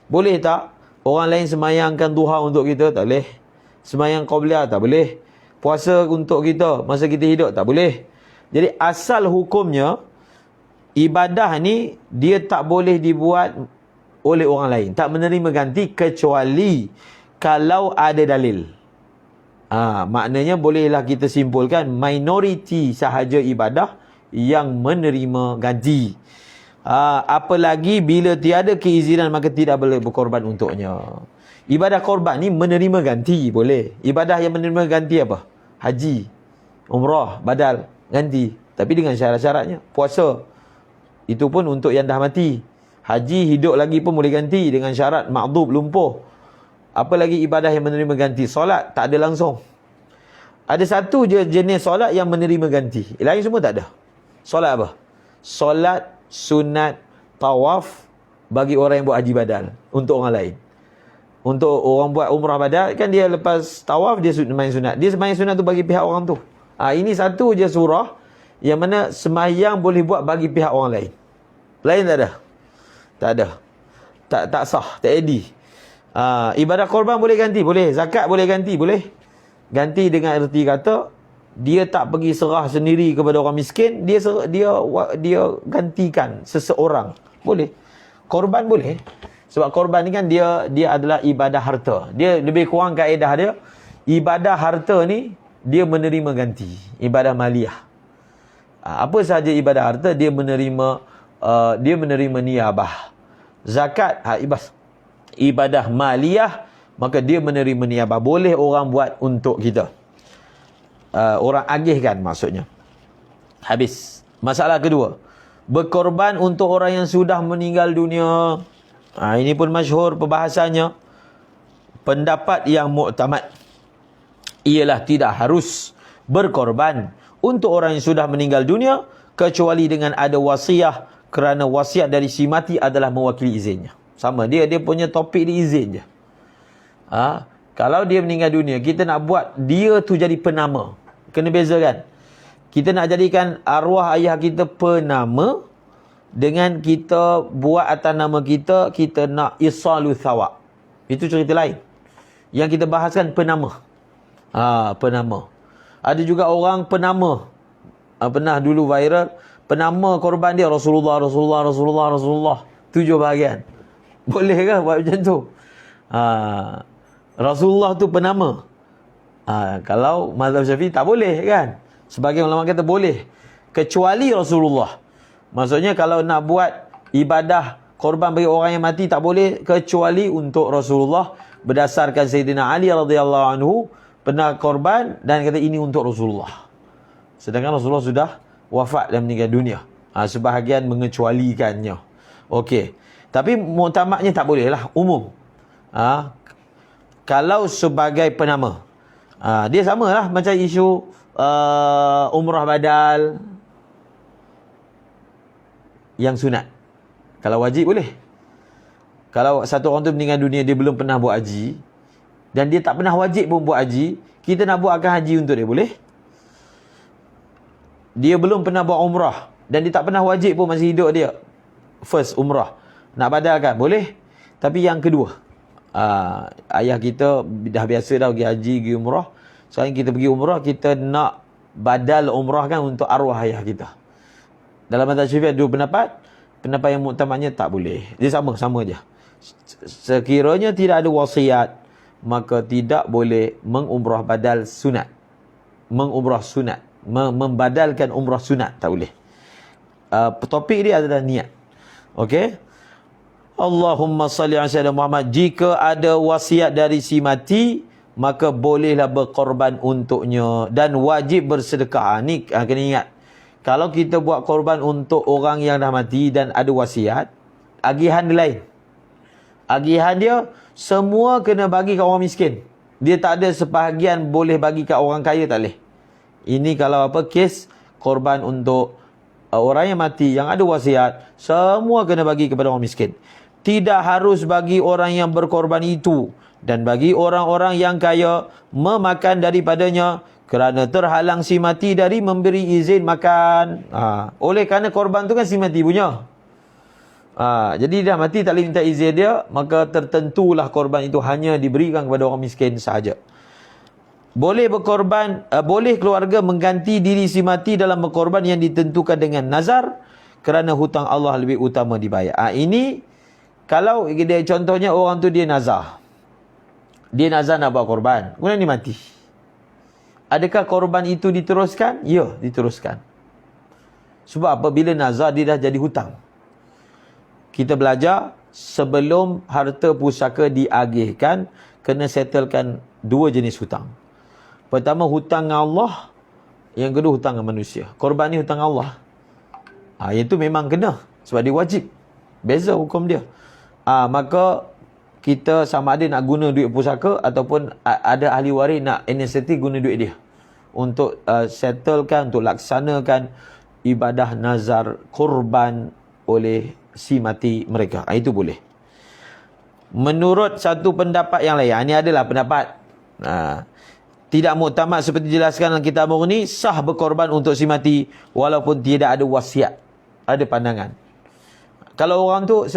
Boleh tak? Orang lain semayangkan duha untuk kita, tak boleh. Semayang qabliyah, tak boleh. Puasa untuk kita, masa kita hidup, tak boleh. Jadi asal hukumnya, ibadah ni, dia tak boleh dibuat oleh orang lain. Tak menerima ganti, kecuali kalau ada dalil. Maknanya bolehlah kita simpulkan, minoriti sahaja ibadah yang menerima ganti. Apalagi bila tiada keizinan, maka tidak boleh berkorban untuknya. Ibadah korban ni menerima ganti boleh. Ibadah yang menerima ganti apa? Haji, umrah, badal, ganti. Tapi dengan syarat-syaratnya. Puasa, itu pun untuk yang dah mati. Haji hidup lagi pun boleh ganti dengan syarat ma'dhub, lumpuh. Apa lagi ibadah yang menerima ganti? Solat tak ada langsung. Ada satu je jenis solat yang menerima ganti. Lain semua tak ada. Solat apa? Solat sunat tawaf bagi orang yang buat haji badal untuk orang lain. Untuk orang buat umrah badal kan dia lepas tawaf dia main sunat. Dia sembahyang sunat tu bagi pihak orang tu. Ini satu je surah yang mana sembahyang boleh buat bagi pihak orang lain. Lain tak ada. Tak ada. Tak sah, tak edi. Ibadah korban boleh ganti, boleh. Zakat boleh ganti, boleh. Ganti dengan erti kata dia tak pergi serah sendiri kepada orang miskin, dia gantikan seseorang. Boleh. Korban boleh. Sebab korban ni kan dia adalah ibadah harta. Dia lebih kurang kaedah dia, ibadah harta ni dia menerima ganti. Ibadah maliyah. Apa sahaja ibadah harta dia menerima niyabah. Zakat ibadah maliyah, maka dia menerima niyabah. Boleh orang buat untuk kita. Orang agihkan maksudnya. Habis. Masalah kedua, berkorban untuk orang yang sudah meninggal dunia. Ini pun masyhur perbahasannya. Pendapat yang muktamad ialah tidak harus berkorban untuk orang yang sudah meninggal dunia kecuali dengan ada wasiat, kerana wasiat dari si mati adalah mewakili izinnya. Sama dia punya topik di izin je. Kalau dia meninggal dunia, kita nak buat dia tu jadi penama. Kena bezakan. Kita nak jadikan arwah ayah kita penama, dengan kita buat atas nama kita, kita nak isalu thawab. Itu cerita lain. Yang kita bahaskan penama. Penama. Ada juga orang penama. Pernah dulu viral, penama korban dia Rasulullah. 7 bahagian. Boleh ke buat macam tu? Rasulullah tu penama. Kalau mazhab Syafi'i tak boleh kan? Sebagian ulama kata boleh. Kecuali Rasulullah. Maksudnya kalau nak buat ibadah korban bagi orang yang mati tak boleh kecuali untuk Rasulullah. Berdasarkan Sayyidina Ali radhiyallahu anhu pernah korban dan kata ini untuk Rasulullah. Sedangkan Rasulullah sudah wafat dan meninggal dunia. Sebahagian mengecualikannya. Okey. Tapi muktamadnya tak boleh lah, umum. Kalau sebagai penama. Dia samalah macam isu umrah badal yang sunat. Kalau wajib boleh. Kalau satu orang tu meninggal dunia, dia belum pernah buat haji dan dia tak pernah wajib pun buat haji, kita nak buatkan haji untuk dia, boleh? Dia belum pernah buat umrah dan dia tak pernah wajib pun masih hidup dia, first umrah, nak badalkan, boleh? Tapi yang kedua, ayah kita dah biasa dah pergi haji, pergi umrah. Sekarang kita pergi umrah, kita nak badal umrah kan untuk arwah ayah kita. Dalam mazhab Syafi'i ada 2 pendapat. Pendapat yang muktamadnya tak boleh. Dia sama je. Sekiranya tidak ada wasiat, maka tidak boleh mengumrah badal sunat. Mengumrah sunat. Membadalkan umrah sunat, tak boleh. Topik dia adalah niat. Okey? Allahumma salli ala sayyidina Muhammad. Jika ada wasiat dari si mati, maka bolehlah berkorban untuknya dan wajib bersedekah. Ni kena ingat. Kalau kita buat korban untuk orang yang dah mati dan ada wasiat, agihan dia lain. Agihan dia semua kena bagi kat orang miskin. Dia tak ada sebahagian boleh bagi kat orang kaya, tak boleh. Ini kalau kes korban untuk orang yang mati yang ada wasiat, semua kena bagi kepada orang miskin. Tidak harus bagi orang yang berkorban itu, dan bagi orang-orang yang kaya memakan daripadanya, kerana terhalang si mati dari memberi izin makan. Oleh kerana korban tu kan si mati punya. Jadi dah mati tak boleh minta izin dia, maka tertentulah korban itu hanya diberikan kepada orang miskin sahaja. Boleh berkorban, boleh keluarga mengganti diri si mati dalam berkorban yang ditentukan dengan nazar, kerana hutang Allah lebih utama dibayar. Ini kalau dia, contohnya orang tu dia nazar. Dia nazar nak buat korban, kemudian dia mati. Adakah korban itu diteruskan? Ya, diteruskan. Sebab apabila nazar dia dah jadi hutang. Kita belajar sebelum harta pusaka diagihkan, kena settlekan 2 jenis hutang. Pertama hutang dengan Allah, yang kedua hutang dengan manusia. Korban ni hutang Allah. Yang tu memang kena sebab dia wajib. Beza hukum dia. Maka kita sama ada nak guna duit pusaka ataupun ada ahli waris nak inisiatif guna duit dia untuk settlekan, untuk laksanakan ibadah nazar korban oleh si mati mereka. Itu boleh. Menurut satu pendapat yang lain, ini adalah pendapat tidak muktamad seperti dijelaskan dalam kitab Mughni, sah berkorban untuk si mati walaupun tidak ada wasiat. Ada pandangan. Kalau orang tu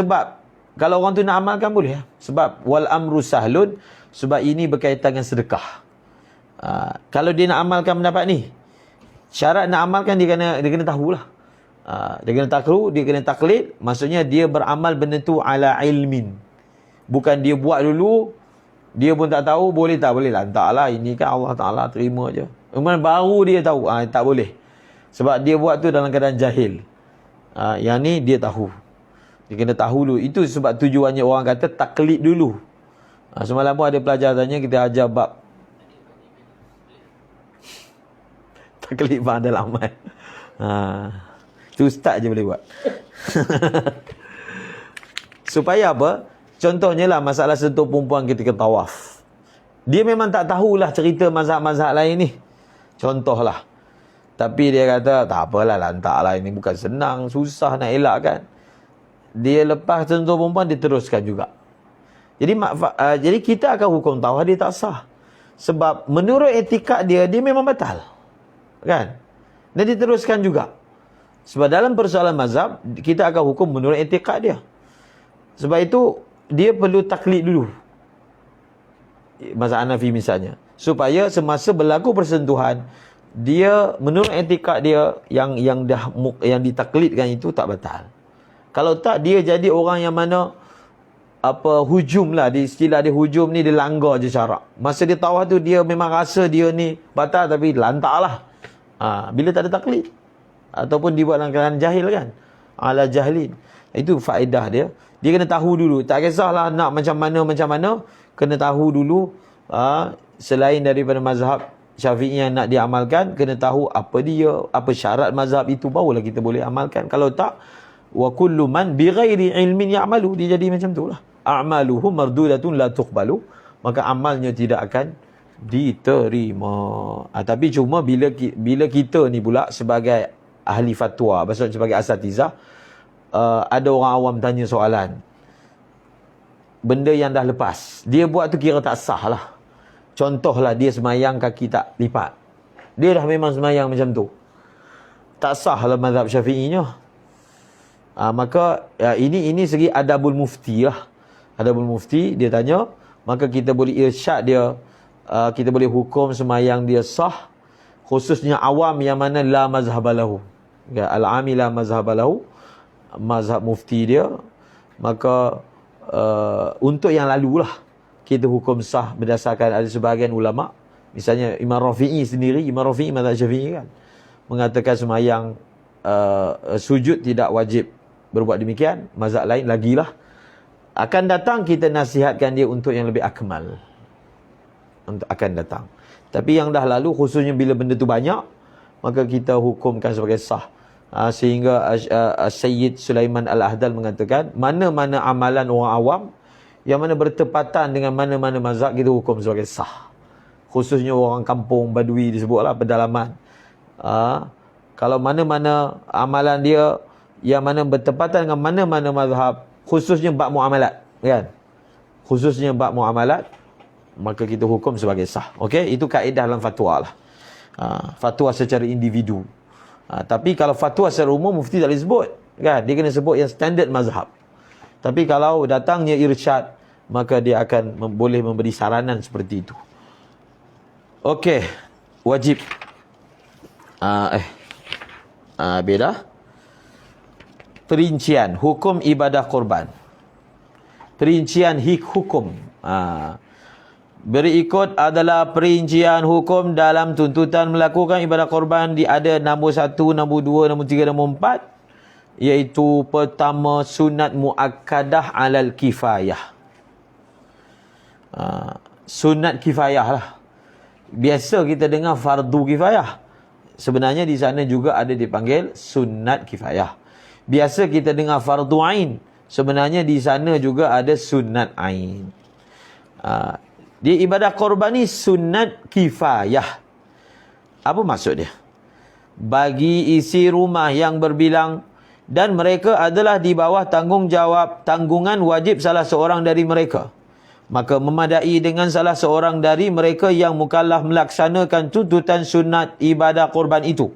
kalau orang tu nak amalkan boleh. Sebab wal amru sahlun, sebab ini berkaitan dengan sedekah. Kalau dia nak amalkan pendapat ni, syarat nak amalkan dia kena tahulah. Dia kena tahu, dia kena taklid. Maksudnya dia beramal benda tu ala ilmin. Bukan dia buat dulu, dia pun tak tahu, boleh tak? Boleh lah. Entahlah, ini kan Allah Ta'ala terima je. Kemudian baru dia tahu, tak boleh. Sebab dia buat tu dalam keadaan jahil. Yang ni dia tahu. Dia kena tahu dulu. Itu sebab tujuannya orang kata taklid dulu. Semalam pun ada pelajar tanya, kita ajar bab taklid ba'dal amal. Itu ustaz je boleh buat. Supaya apa? Contohnya lah masalah sentuh perempuan ketika tawaf. Dia memang tak tahulah cerita mazhab-mazhab lain ni. Contohlah. Tapi dia kata, tak apalah, lantaklah, ini bukan senang, susah nak elakkan. Dia lepas sentuh perempuan, dia teruskan juga. Jadi kita akan hukum tawaf dia tak sah. Sebab menurut etikad dia memang batal. Kan? Dan diteruskan juga. Sebab dalam persoalan mazhab, kita akan hukum menurut i'tiqad dia. Sebab itu, dia perlu taklid dulu. Mazhab Hanafi misalnya. Supaya semasa berlaku persentuhan, dia menurut i'tiqad dia yang ditaklidkan itu tak batal. Kalau tak, dia jadi orang yang mana hujum lah, di istilah dia hujum ni, dia langgar je syarak. Masa dia tawaf tu, dia memang rasa dia ni batal, tapi lantak lah. Bila tak ada taklid, ataupun dibuat dalam keadaan jahil kan, ala jahlin. Itu faedah dia. Dia kena tahu dulu. Tak kisahlah nak macam mana, kena tahu dulu. Selain daripada mazhab Syafi'i yang nak diamalkan, kena tahu apa dia, apa syarat mazhab itu, barulah kita boleh amalkan. Kalau tak, wa kullu man bighairi ilmin ya'malu, dia jadi macam tu lah. A'maluhu mardudatun la tuqbalu, maka amalnya tidak akan diterima. Tapi cuma bila kita ni pula sebagai ahli fatwa, maksudnya sebagai asatizah, ada orang awam tanya soalan, benda yang dah lepas, dia buat tu kira tak sah lah. Contohlah dia semayang kaki tak lipat, dia dah memang semayang macam tu, tak sah lah mazhab Syafi'inya. Maka ini segi adabul mufti lah. Adabul mufti, dia tanya, maka kita boleh irsyad dia, kita boleh hukum semayang dia sah, khususnya awam yang mana la mazhabalahu, al-ami la mazhabalahu, mazhab mufti dia. Maka untuk yang lalu lah, kita hukum sah berdasarkan ada sebahagian ulama. Misalnya Imam Rafi'i sendiri, Imam Rafi'i mazhab Syafi'i kan, mengatakan semayang sujud tidak wajib berbuat demikian. Mazhab lain lagilah. Akan datang kita nasihatkan dia untuk yang lebih akmal, untuk akan datang. Tapi yang dah lalu, khususnya bila benda tu banyak, maka kita hukumkan sebagai sah. Sehingga Sayyid Sulaiman Al-Ahdal mengatakan, mana-mana amalan orang awam yang mana bertepatan dengan mana-mana mazhab, kita hukum sebagai sah. Khususnya orang kampung badui disebutlah, pedalaman. Kalau mana-mana amalan dia yang mana bertepatan dengan mana-mana mazhab, khususnya bab muamalat, kan? Khususnya bab muamalat, maka kita hukum sebagai sah. Okey, itu kaedah dalam fatwa lah. Fatwa secara individu. Tapi kalau fatwa secara umum, mufti tak boleh sebut, kan? Dia kena sebut yang standard mazhab. Tapi kalau datangnya irsyad, maka dia akan boleh memberi saranan seperti itu. Okey, wajib. Beda. Perincian hukum ibadah korban. Perincian hukum. Berikut adalah perincian hukum dalam tuntutan melakukan ibadah korban. Ada nombor 1, nombor 2, nombor 3, nombor 4. Iaitu pertama, sunat muakkadah alal kifayah. Sunat kifayah lah. Biasa kita dengar fardu kifayah. Sebenarnya di sana juga ada dipanggil sunat kifayah. Biasa kita dengar fardu ain. Sebenarnya di sana juga ada sunat ain. Di ibadah korban ni sunat kifayah. Apa maksud dia? Bagi isi rumah yang berbilang dan mereka adalah di bawah tanggungan wajib salah seorang dari mereka, maka memadai dengan salah seorang dari mereka yang mukallaf melaksanakan tuntutan sunat ibadah korban itu,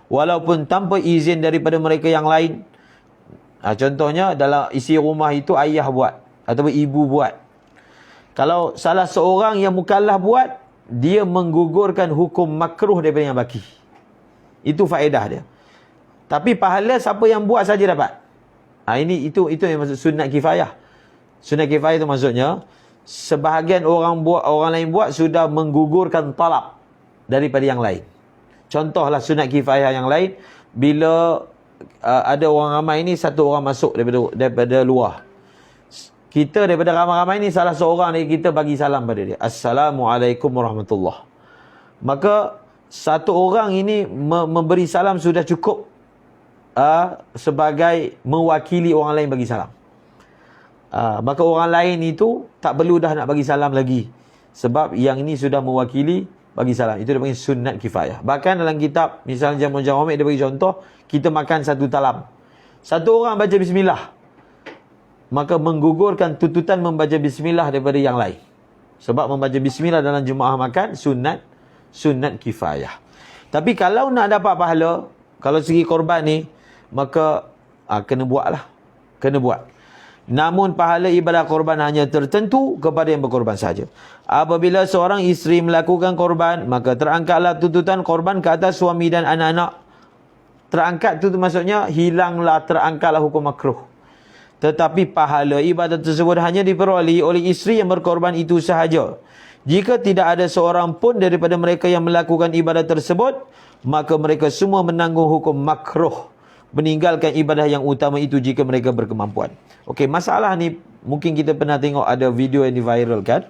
walaupun tanpa izin daripada mereka yang lain. Contohnya dalam isi rumah itu ayah buat atau ibu buat. Kalau salah seorang yang mukallaf buat, dia menggugurkan hukum makruh daripada yang baki. Itu faedah dia. Tapi pahala siapa yang buat saja dapat. Itu yang maksud sunat kifayah. Sunat kifayah itu maksudnya sebahagian orang lain buat sudah menggugurkan talab daripada yang lain. Contohlah sunat kifayah yang lain, bila ada orang ramai ni, satu orang masuk daripada luar. Kita daripada ramai-ramai ni, salah seorang dari kita bagi salam pada dia, Assalamualaikum warahmatullahi. Maka satu orang ini memberi salam sudah cukup sebagai mewakili orang lain bagi salam. Maka orang lain itu tak perlu dah nak bagi salam lagi, sebab yang ini sudah mewakili bagi salam. Itu dipanggil sunat kifayah. Bahkan dalam kitab, misalnya Jamu Jawamik, dia bagi contoh, kita makan satu talam, satu orang baca bismillah, maka menggugurkan tuntutan membaca bismillah daripada yang lain. Sebab membaca bismillah dalam jemaah makan sunat kifayah. Tapi kalau nak dapat pahala, kalau segi korban ni, maka kena buat lah. Kena buat. Namun pahala ibadah korban hanya tertentu kepada yang berkorban saja. Apabila seorang isteri melakukan korban, maka terangkatlah tuntutan korban ke atas suami dan anak-anak. Terangkat tu maksudnya hilanglah, terangkatlah hukum makruh. Tetapi pahala ibadah tersebut hanya diperoleh oleh isteri yang berkorban itu sahaja. Jika tidak ada seorang pun daripada mereka yang melakukan ibadah tersebut, maka mereka semua menanggung hukum makruh, meninggalkan ibadah yang utama itu jika mereka berkemampuan. Okey, masalah ni mungkin kita pernah tengok ada video yang diviralkan.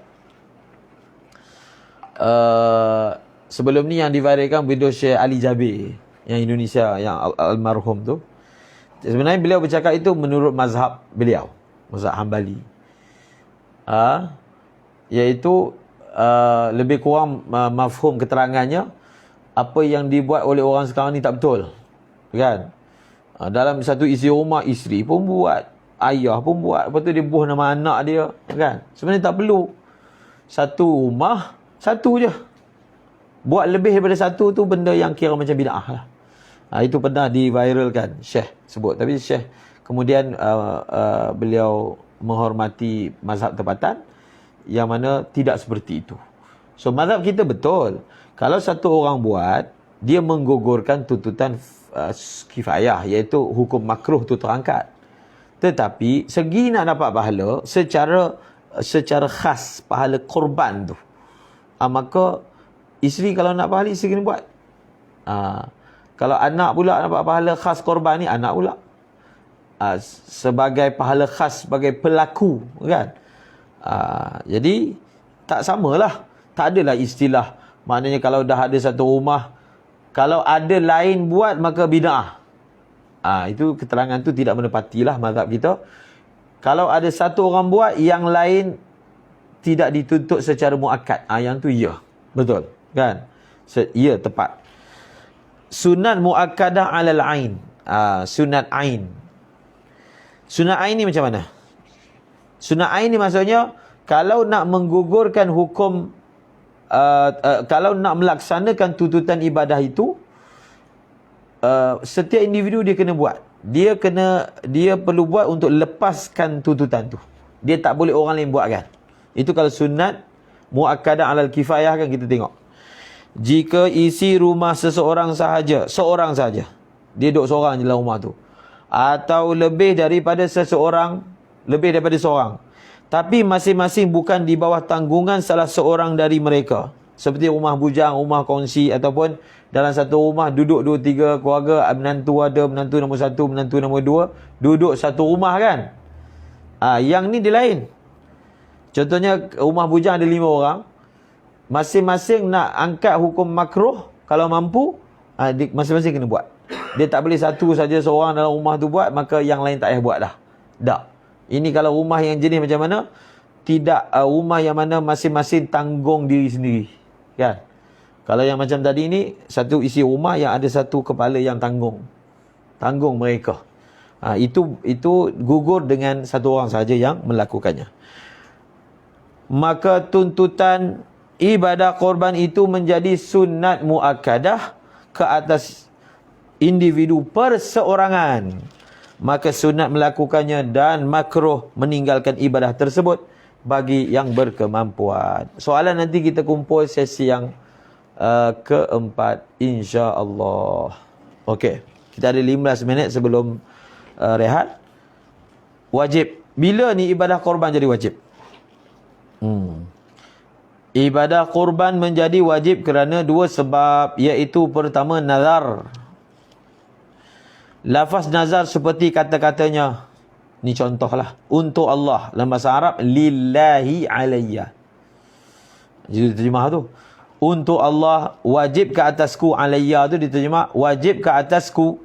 Sebelum ni yang diviralkan video Syekh Ali Jabir yang Indonesia, yang almarhum tu. Sebenarnya beliau bercakap itu menurut mazhab beliau, mazhab Hambali. Iaitu lebih kurang mafhum keterangannya, apa yang dibuat oleh orang sekarang ni tak betul. Kan? Dalam satu isi rumah, isteri pun buat, ayah pun buat, lepas tu dia buh nama anak dia. Kan? Sebenarnya tak perlu. Satu rumah, satu je. Buat lebih daripada satu tu benda yang kira macam bid'ah lah. Itu pernah diviralkan, Syekh sebut. Tapi Syekh kemudian beliau menghormati mazhab tempatan yang mana tidak seperti itu. So mazhab kita betul. Kalau satu orang buat, dia menggugurkan tuntutan kifayah, iaitu hukum makruh tu terangkat. Tetapi segi nak dapat pahala secara khas, pahala korban tu, maka isteri kalau nak pahala, isteri kena buat. Kalau anak pula dapat pahala khas korban ni, anak pula sebagai pahala khas, sebagai pelaku, kan? Jadi tak samalah. Tak adalah istilah, maknanya kalau dah ada satu rumah, kalau ada lain buat maka bid'ah. Itu keterangan tu tidak menepatilah mazhab kita. Kalau ada satu orang buat, yang lain tidak dituntut secara muakkad. Yang tu ya, betul, kan? Ya, tepat. Sunat muakkadah alal ain. Sunat ain. Sunat ain ni macam mana? Sunat ain ni maksudnya, kalau nak menggugurkan hukum, kalau nak melaksanakan tuntutan ibadah itu, setiap individu dia kena buat. Dia perlu buat untuk lepaskan tuntutan tu. Dia tak boleh orang lain buat, kan? Itu kalau sunat muakkadah alal kifayah, kan, kita tengok. Jika isi rumah seorang saja, dia duduk seorang je dalam rumah tu, atau lebih daripada seorang, tapi masing-masing bukan di bawah tanggungan salah seorang dari mereka, seperti rumah bujang, rumah kongsi, ataupun dalam satu rumah duduk 2-3 keluarga, menantu ada, menantu nombor 1, menantu nombor 2, duduk satu rumah, kan? Yang ni dia lain. Contohnya rumah bujang ada 5 orang, masing-masing nak angkat hukum makruh, kalau mampu, masing-masing kena buat. Dia tak boleh satu saja seorang dalam rumah tu buat, maka yang lain tak payah buat dah. Tak. Ini kalau rumah yang jenis macam mana? Tidak, rumah yang mana masing-masing tanggung diri sendiri, kan? Kalau yang macam tadi ni, satu isi rumah yang ada satu kepala yang tanggung mereka. Itu gugur dengan satu orang saja yang melakukannya. Maka tuntutan ibadah korban itu menjadi sunat muakkadah ke atas individu perseorangan. Maka sunat melakukannya dan makruh meninggalkan ibadah tersebut bagi yang berkemampuan. Soalan nanti kita kumpul sesi yang keempat, insya-Allah. Okey, kita ada 15 minit sebelum rehat. Wajib. Bila ni ibadah korban jadi wajib? Ibadah korban menjadi wajib kerana 2 sebab, iaitu pertama, nazar. Lafaz nazar seperti kata-katanya, ni contohlah, untuk Allah, dalam bahasa Arab, lillahi alayya. Jadi terjemah tu, untuk Allah, wajib ke atasku, alayya tu diterjemah wajib ke atasku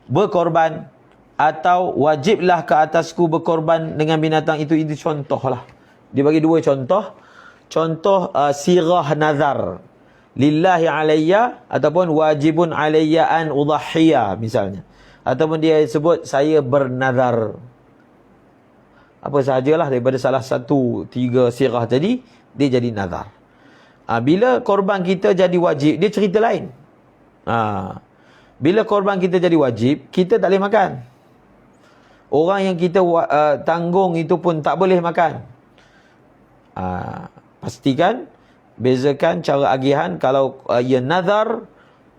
berkorban, atau wajiblah ke atasku berkorban dengan binatang itu. Itu contohlah. Dia bagi 2 contoh. Contoh sirah nazar, lillahi alayya, ataupun wajibun alayya an udhahiyya misalnya. Ataupun dia sebut saya bernazar. Apa sahajalah daripada salah satu 3 sirah tadi, dia jadi nazar. Bila korban kita jadi wajib, dia cerita lain. Bila korban kita jadi wajib, kita tak boleh makan. Orang yang kita tanggung itu pun tak boleh makan. Pastikan, bezakan cara agihan kalau ia nazar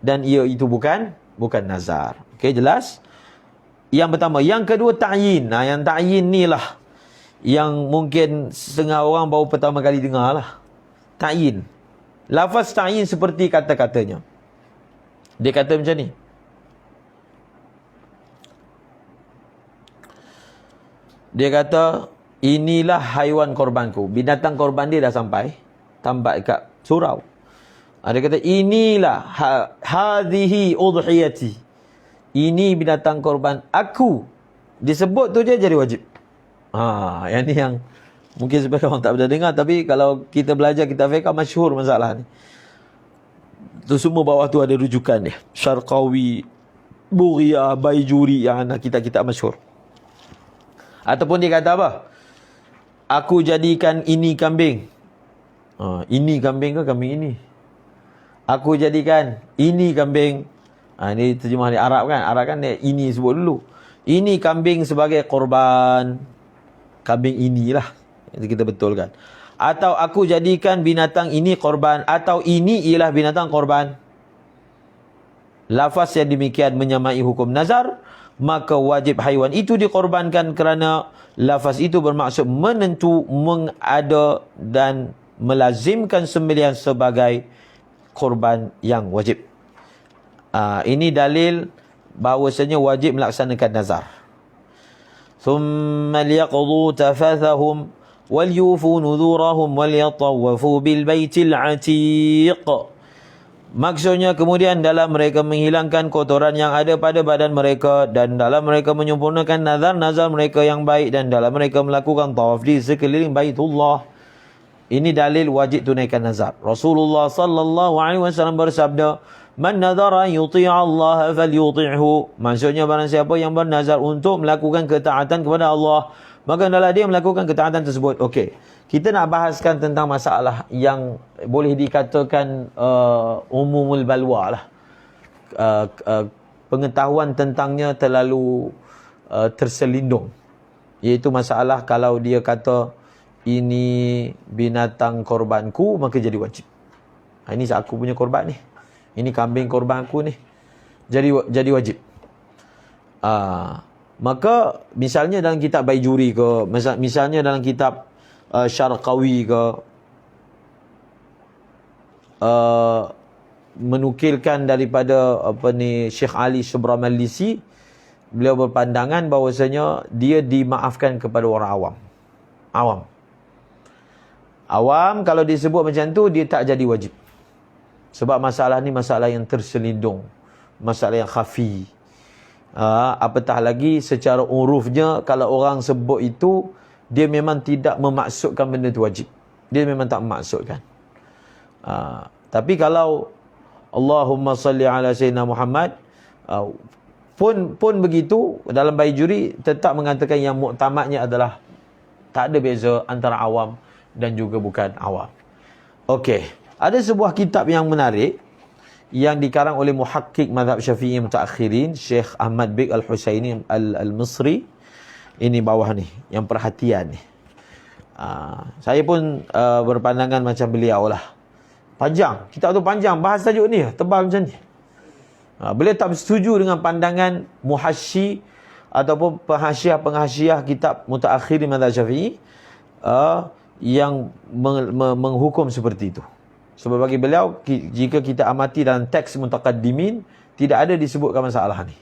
dan ia itu bukan nazar. Okey, jelas? Yang pertama. Yang kedua, ta'yin. Yang ta'yin ni lah yang mungkin setengah orang baru pertama kali dengar lah. Ta'yin. Lafaz ta'yin seperti kata-katanya. Dia kata macam ni. Dia kata, inilah haiwan korbanku. Binatang korban dia dah sampai. Tampak dekat surau. Dia kata, inilah hadhihi udhiyati. Ini binatang korban aku. Disebut tu je jadi wajib. Yang ni yang mungkin sebagai orang tak pernah dengar, tapi kalau kita belajar kitab fiqh masyhur masalah ni. Tu semua bawah tu ada rujukan dia. Syarqawi, Bughiyah, Baijuri, yang ada kitab-kitab masyhur. Ataupun dia kata apa? Aku jadikan ini kambing. Ini kambing ke kambing ini? Aku jadikan ini kambing. Ini terjemah di Arab kan. Arab kan dia ini sebut dulu. Ini kambing sebagai korban. Kambing inilah. Itu kita betulkan. Atau aku jadikan binatang ini korban. Atau ini ialah binatang korban. Lafaz yang demikian menyamai hukum nazar. Maka wajib haiwan itu dikorbankan kerana lafaz itu bermaksud menentu, mengada dan melazimkan sembelihan sebagai korban yang wajib. Ini dalil bahawasanya wajib melaksanakan nazar. Thumma liyaqdu tafathahum walyufu nudhurahum walyatawafu bil baitil atiq. Maksudnya kemudian dalam mereka menghilangkan kotoran yang ada pada badan mereka, dan dalam mereka menyempurnakan nazar-nazar mereka yang baik, dan dalam mereka melakukan tawaf di sekeliling Baitullah. Ini dalil wajib tunaikan nazar. Rasulullah sallallahu alaihi wasallam bersabda, "Man nadhara yuti'a Allah falyuti'hu." Maksudnya barang siapa yang bernazar untuk melakukan ketaatan kepada Allah, maka hendaklah dia melakukan ketaatan tersebut. Okey. Kita nak bahaskan tentang masalah yang boleh dikatakan umumul balwa lah. Pengetahuan tentangnya terlalu terselindung. Iaitu masalah kalau dia kata ini binatang korbanku, maka jadi wajib. Ini aku punya korban ni. Ini kambing korban aku ni. Jadi wajib. Maka misalnya dalam kitab Baijuri ke, misalnya dalam kitab Syarqawi ke, menukilkan daripada Syekh Ali Subramallisi, beliau berpandangan bahawasanya dia dimaafkan kepada orang awam kalau disebut macam tu dia tak jadi wajib. Sebab masalah ni masalah yang terselindung, masalah yang khafi. Apatah lagi secara urufnya kalau orang sebut itu, dia memang tidak memaksudkan benda itu wajib. Dia memang tak memaksudkan. Tapi kalau Allahumma salli ala Sayyidina Muhammad, pun begitu, dalam Baijuri tetap mengatakan yang muktamadnya adalah tak ada beza antara awam dan juga bukan awam. Okey, ada sebuah kitab yang menarik yang dikarang oleh muhakkik mazhab Syafi'i mutaakhirin, Syekh Ahmad Bik Al-Husaini Al-Misri. Ini bawah ni, yang perhatian ni. Saya pun berpandangan macam beliau lah. Panjang, kitab tu panjang, bahas tajuk ni, tebal macam ni. Beliau tak bersetuju dengan pandangan muhasyi ataupun penghasyiah kitab mutaakhirin mazhab Syafi'i yang menghukum seperti itu. Sebab bagi beliau, jika kita amati dalam teks mutaqaddimin, tidak ada disebutkan masalah ni.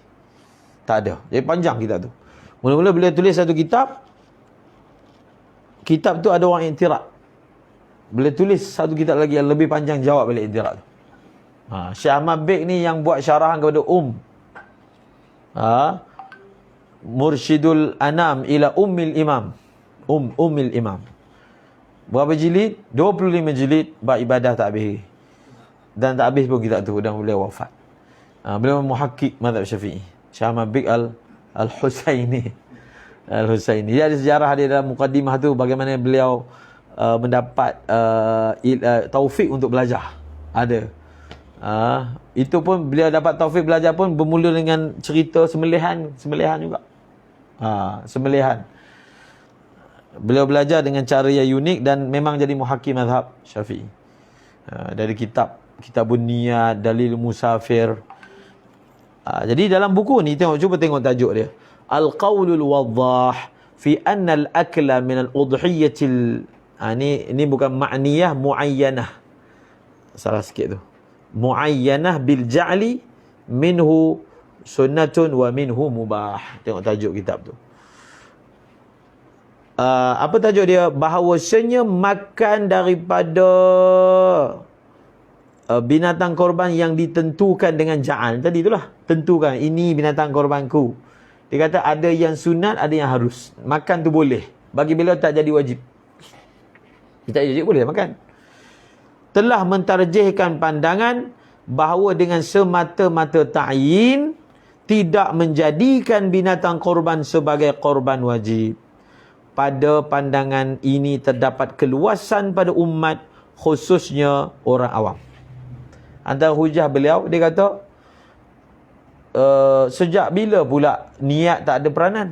Tak ada. Jadi panjang kitab tu. Mula-mula beliau tulis satu kitab. Kitab tu ada orang iktiraf. Beliau tulis satu kitab lagi yang lebih panjang jawab balik iktiraf tu. Syekh Ahmad Bik ni yang buat syarahan kepada Mursyidul Anam ila Ummil Imam. Ummil Imam. Berapa jilid? 25 jilid, bab ibadah tak habis. Dan tak habis pun kitab tu dan beliau wafat. Beliau muhakkik mazhab Syafi'i. Syekh Ahmad Bik Al-Husaini. Dia ada sejarah dia dalam mukaddimah tu bagaimana beliau mendapat taufik untuk belajar. Ada. Itu pun beliau dapat taufik belajar pun bermula dengan cerita sembelihan juga. Sembelihan. Beliau belajar dengan cara yang unik dan memang jadi muhakkim mazhab Syafi'i. Dari Kitabun Niyat, Dalil Musafir. Jadi dalam buku ni cuba tengok tajuk dia. Al-Qawlul Waddah fi anna al-akla min al-udhiyatil ini bukan ma'niyah, muayyanah. Salah sikit tu. Muayyanah bil ja'li minhu sunnatun wa minhu mubah. Tengok tajuk kitab tu. Apa tajuk dia? Bahawasanya makan daripada binatang korban yang ditentukan dengan ja'al. Tadi itulah, tentukan ini binatang korbanku. Dia kata ada yang sunat, ada yang harus. Makan tu boleh. Bagi beliau tak jadi wajib. Tak jadi wajib, boleh makan. Telah mentarjihkan pandangan bahawa dengan semata-mata ta'yin tidak menjadikan binatang korban sebagai korban wajib. Pada pandangan ini terdapat keluasan pada umat, khususnya orang awam. Antara hujah beliau, dia kata sejak bila pula niat tak ada peranan?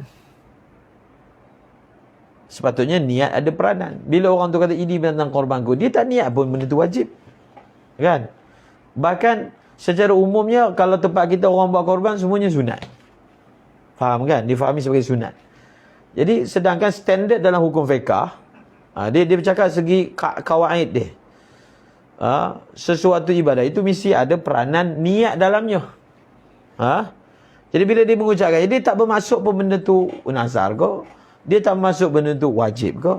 Sepatutnya niat ada peranan. Bila orang tu kata ini binatang korbanku, dia tak niat pun benda tu wajib. Kan? Bahkan secara umumnya kalau tempat kita orang buat korban semuanya sunat. Faham kan? Difahami sebagai sunat. Jadi sedangkan standard dalam hukum fiqah, dia bercakap segi kawaid dia. Sesuatu ibadah itu mesti ada peranan niat dalamnya. Jadi bila dia mengucapkan, dia tak bermaksud pun benda tu nazar ke, dia tak bermaksud benda tu wajib ke,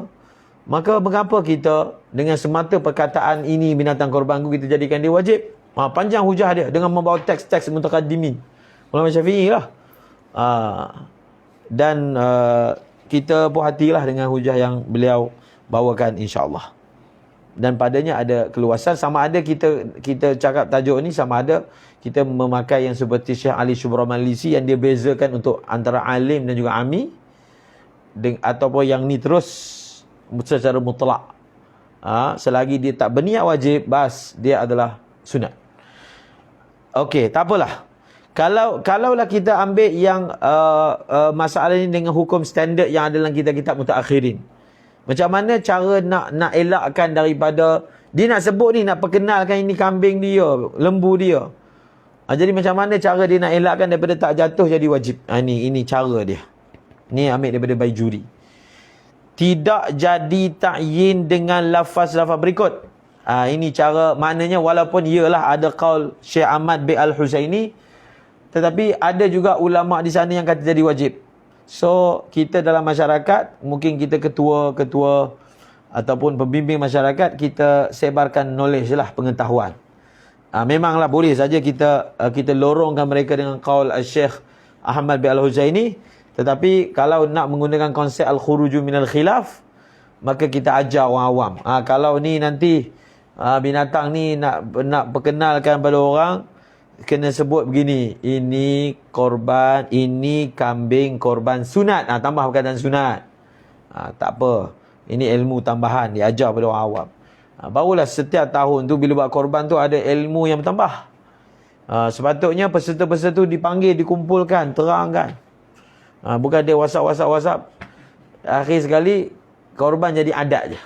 maka mengapa kita dengan semata perkataan ini binatang korbanku kita jadikan dia wajib? Panjang hujah dia dengan membawa teks-teks mutaqaddimin ulama Syafi'i lah. Dan kita puas hatilah dengan hujah yang beliau bawakan, insya-Allah. Dan padanya ada keluasan. Sama ada kita cakap tajuk ni, sama ada kita memakai yang seperti Syekh Ali Syubra Malisi yang dia bezakan untuk antara alim dan juga ami, ataupun yang ni terus secara mutlak. Selagi dia tak berniat wajib, bas dia adalah sunat. Okey, tak apalah. Kalaulah kita ambil yang masalah ni dengan hukum standard yang ada dalam kitab-kitab mutaakhirin. Macam mana cara nak elakkan daripada dia nak sebut ni, nak perkenalkan ini kambing dia, lembu dia. Jadi macam mana cara dia nak elakkan daripada tak jatuh jadi wajib? Ini cara dia. Ni ambil daripada Baijuri. Tidak jadi ta'yin dengan lafaz-lafaz berikut. Ini cara, maknanya walaupun iyalah ada qaul Syekh Ahmad bin Al-Husaini, tetapi ada juga ulama di sana yang kata jadi wajib. So, kita dalam masyarakat, mungkin kita ketua-ketua ataupun pembimbing masyarakat, kita sebarkan knowledge lah, pengetahuan. Memanglah boleh saja kita lorongkan mereka dengan qaul Syekh Ahmad bin Al-Husaini, tetapi kalau nak menggunakan konsep al-khuruju minal khilaf, maka kita ajar orang awam. Kalau ni nanti binatang ni nak perkenalkan pada orang, kena sebut begini, ini korban, ini kambing korban sunat. Tambah perkataan sunat. Tak apa. Ini ilmu tambahan diajar pada orang awam. Barulah setiap tahun tu bila buat korban tu ada ilmu yang bertambah. Sepatutnya peserta-peserta tu dipanggil, dikumpulkan, terangkan. Bukan dia WhatsApp. Akhir sekali korban jadi adat je.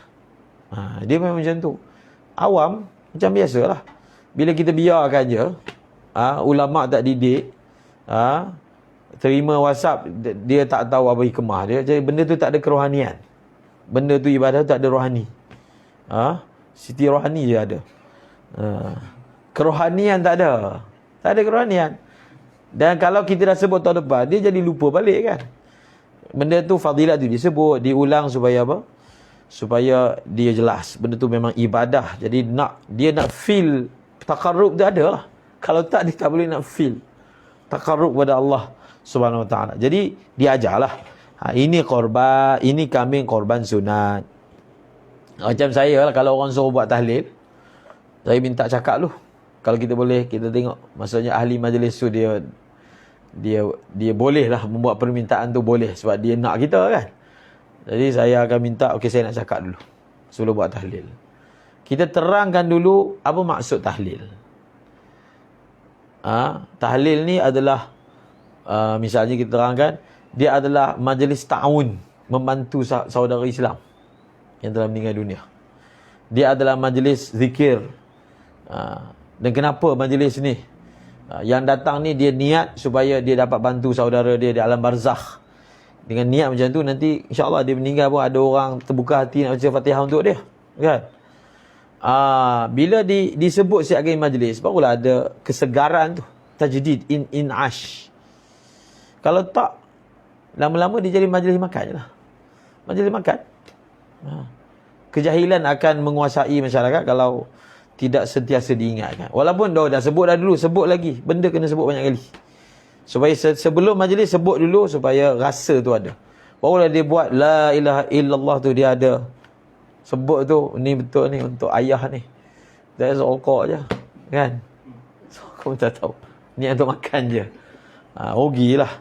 Dia memang macam tu. Awam macam biasalah. Bila kita biarkan je, ulama tak didik, terima WhatsApp, dia tak tahu apa hikmah dia. Jadi benda tu tak ada kerohanian. Benda tu ibadah tu tak ada rohani. Siti rohani je ada. Kerohanian tak ada. Tak ada kerohanian. Dan kalau kita dah sebut tahun depan, dia jadi lupa balik kan. Benda tu fadilat tu disebut, diulang supaya apa? Supaya dia jelas. Benda tu memang ibadah. Jadi dia nak feel taqarrub tu ada lah. Kalau tak, dia tak boleh nak feel taqarrub kepada Allah Subhanahu Wa Taala. Jadi diajarlah. Ini korban, ini kambing korban sunat. Macam saya lah, kalau orang suruh buat tahlil, saya minta cakap lu. Kalau kita boleh, kita tengok. Maksudnya ahli majlis tu dia boleh lah membuat permintaan tu, boleh. Sebab dia nak kita kan. Jadi saya akan minta, okey saya nak cakap dulu sebelum buat tahlil. Kita terangkan dulu apa maksud tahlil. Tahlil ni adalah misalnya kita terangkan, dia adalah majlis ta'awun, membantu saudara Islam yang telah meninggal dunia. Dia adalah majlis zikir. Dan kenapa majlis ni? Yang datang ni dia niat supaya dia dapat bantu saudara dia di alam barzakh. Dengan niat macam tu, nanti insya-Allah dia meninggal pun ada orang terbuka hati nak baca Fatihah untuk dia, kan? Bila disebut siap lagi majlis, barulah ada kesegaran tu, tajdid, in'ash. Kalau tak, lama-lama dia jadi majlis makan je lah. Majlis makan. Kejahilan akan menguasai masyarakat kalau tidak sentiasa diingatkan. Walaupun dah sebut dah dulu, sebut lagi. Benda kena sebut banyak kali. Supaya sebelum majlis sebut dulu supaya rasa tu ada. Barulah dia buat la ilaha illallah tu, dia ada. Sebut tu, ni betul ni untuk ayah ni. That's all call je. Kan? So, kamu tak tahu. Ni untuk makan je. Rugilah.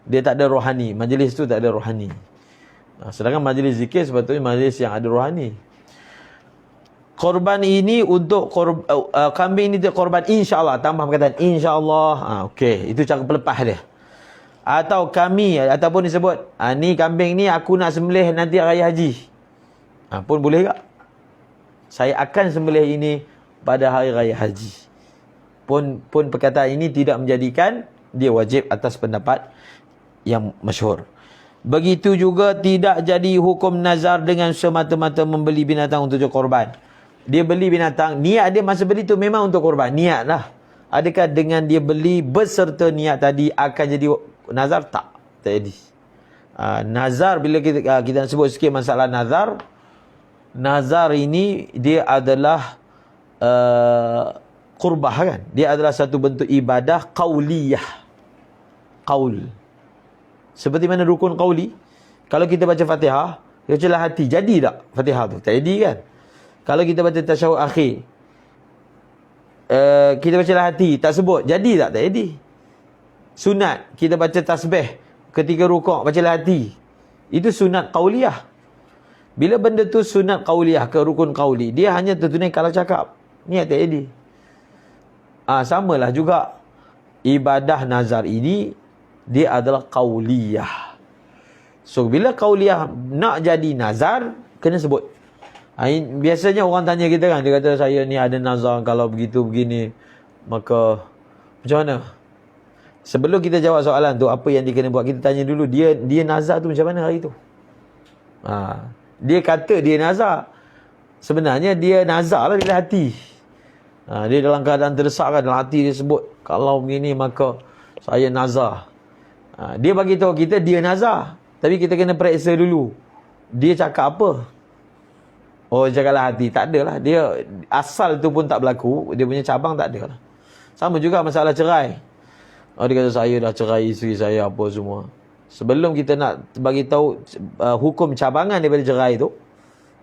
Dia tak ada rohani. Majlis tu tak ada rohani. Sedangkan majlis zikir sepatutnya majlis yang ada rohani. Korban ini untuk kambing ini untuk korban insya-Allah, tambah perkataan insya-Allah. Okey, itu cara pelepas dia. Atau kami ataupun disebut ni kambing ni aku nak sembelih nanti raya haji. Pun boleh tak? Saya akan sembelih ini pada hari raya haji. Pun perkataan ini tidak menjadikan dia wajib atas pendapat yang masyhur. Begitu juga tidak jadi hukum nazar dengan semata-mata membeli binatang untuk korban. Dia beli binatang, niat dia masa beli tu memang untuk korban, niat lah. Adakah dengan dia beli beserta niat tadi akan jadi nazar? Tak jadi. Nazar, bila kita nak sebut sikit masalah nazar. Nazar ini dia adalah qurbah, kan? Dia adalah satu bentuk ibadah qauliyah. Qaul. Seperti mana rukun qauli. Kalau kita baca Fatihah, dia baca hati, jadi tak Fatihah tu? Tak jadi, kan? Kalau kita baca tasyahud akhir, kita baca hati, tak sebut, jadi tak? Tak jadi. Sunat, kita baca tasbih ketika rukuk, baca hati. Itu sunat qauliyah. Bila benda tu sunat qauliyah ke rukun qauli, dia hanya tertunai kalau cakap. Niat tak jadi. Samalah juga ibadah nazar ini, dia adalah qauliyah. So bila qauliyah nak jadi nazar, kena sebut. Biasanya orang tanya kita, kan, dia kata saya ni ada nazar, kalau begitu begini, maka macam mana? Sebelum kita jawab soalan tu, apa yang dia kena buat, kita tanya dulu dia nazar tu macam mana hari tu. Dia kata dia nazar, sebenarnya dia nazar lah dalam hati. Dia dalam keadaan terdesak, kan, dalam hati dia sebut, kalau begini maka saya nazar. Dia bagi tahu kita dia nazar, tapi kita kena periksa dulu dia cakap apa. Oh, jagalah hati. Tak adalah. Dia asal tu pun tak berlaku. Dia punya cabang tak adalah. Sama juga masalah cerai. Dia kata saya dah cerai isteri saya apa semua. Sebelum kita nak bagi tahu hukum cabangan daripada cerai tu,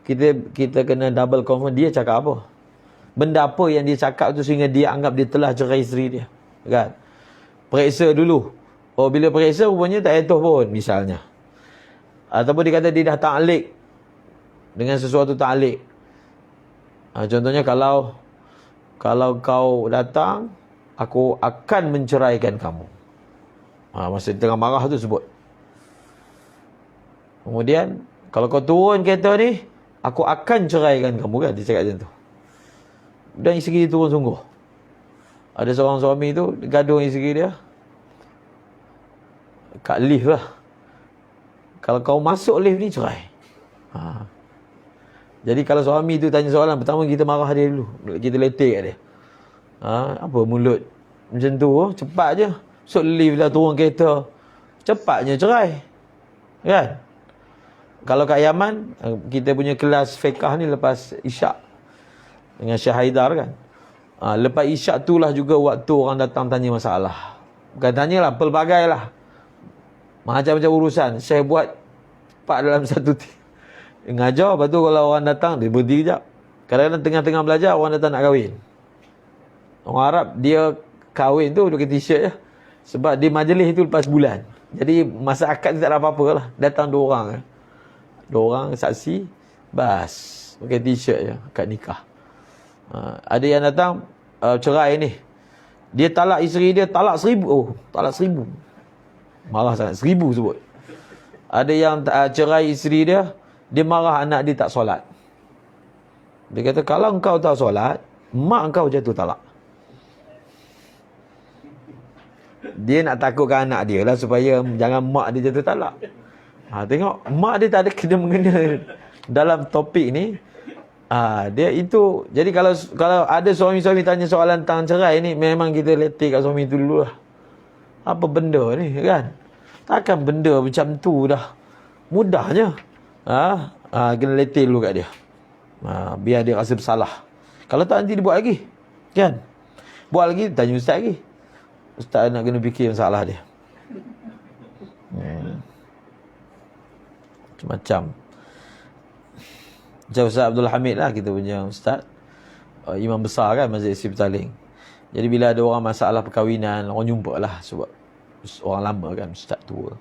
kita kena double confirm dia cakap apa. Benda apa yang dia cakap tu sehingga dia anggap dia telah cerai isteri dia. Kan? Periksa dulu. Oh, bila periksa rupanya tak etos pun misalnya. Ataupun dia kata dia dah ta'liq dengan sesuatu ta'liq. Contohnya kalau kau datang, aku akan menceraikan kamu. Masa tengah marah tu sebut. Kemudian kalau kau turun kereta ni, aku akan ceraikan kamu, kan? Dia cakap macam tu. Dan isteri dia turun sungguh. Ada seorang suami tu gaduh dengan isteri dia kat lift lah. Kalau kau masuk lift ni, cerai. Jadi kalau suami tu tanya soalan, pertama kita marah dia dulu. Kita letek kat dia. Apa mulut macam tu, cepat je. So lift lah, turun kereta, cepatnya cerai. Kan? Kalau kat Yaman, kita punya kelas fiqah ni lepas Isyak dengan Syekh Haidar, kan. Lepas Isyak tu lah juga waktu orang datang tanya masalah. Bukan tanyalah, pelbagai lah. Macam-macam urusan. Syekh buat 4 dalam 1 ngajar, lepas tu kalau orang datang, dia berhenti sekejap. Kadang-kadang tengah-tengah belajar, orang datang nak kahwin. Orang Arab, dia kahwin tu pakai t-shirt je. Sebab dia majlis tu lepas bulan. Jadi masa akad tak ada apa-apa lah. Datang 2 orang. 2 orang saksi, bas. Pakai t-shirt je, akad nikah. Ada yang datang, cerai ni. Dia talak isteri dia, talak 1000. Oh, talak 1000. Marah sangat, 1000 sebut. Ada yang cerai isteri dia, dia marah anak dia tak solat. Dia kata, kalau engkau tak solat, mak engkau jatuh talak. Dia nak takutkan anak dia lah supaya jangan mak dia jatuh talak. Tengok, mak dia tak ada kena-mengena dalam topik ni. Dia itu. Jadi kalau ada suami-suami tanya soalan tentang cerai ni, memang kita letih kat suami tu dulu lah. Apa benda ni kan? Takkan benda macam tu dah mudahnya. Kena letih dulu kat dia. Biar dia rasa bersalah. Kalau tak nanti dia buat lagi. Kan? Buat lagi, tanya ustaz lagi. Ustaz nak kena fikir masalah dia. Macam-macam. Macam Ustaz Abdul Hamid lah, kita punya ustaz. Imam besar kan Masjid Sibtaling. Jadi bila ada orang masalah perkahwinan, orang jumpa lah. Sebab orang lama kan, ustaz tua.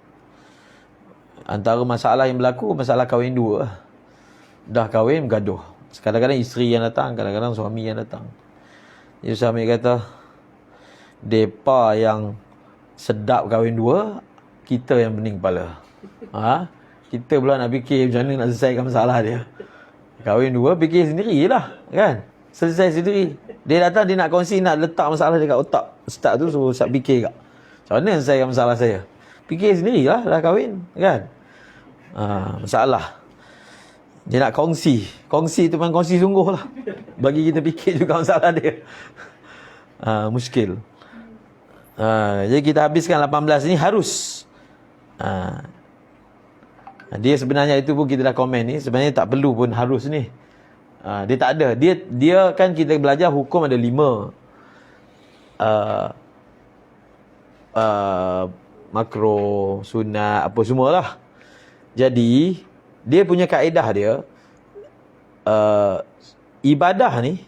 Antara masalah yang berlaku, masalah kahwin dua lah. Dah kahwin, bergaduh. Kadang-kadang isteri yang datang, kadang-kadang suami yang datang. Jadi Ustaz Hamid kata, depa yang sedap kahwin dua, kita yang pening kepala. Kita pula nak fikir macam mana nak selesaikan masalah dia. Kahwin dua, fikir sendirilah, kan? Selesai sendiri. Dia datang, dia nak kongsi, nak letak masalah dia kat otak ustaz tu, suruh ustaz fikir kat. Macam mana selesaikan masalah saya? Fikir sendirilah, dah kahwin, kan? Masalah. Dia nak kongsi. Kongsi tu memang kongsi sungguh lah. Bagi kita fikir juga masalah dia. Muskil. Jadi kita habiskan 18 ni harus. Dia sebenarnya itu pun kita dah komen ni, sebenarnya tak perlu pun harus ni. Dia tak ada. Dia kan kita belajar hukum ada 5. Makro, sunat, apa semualah. Jadi dia punya kaedah dia, ibadah ni,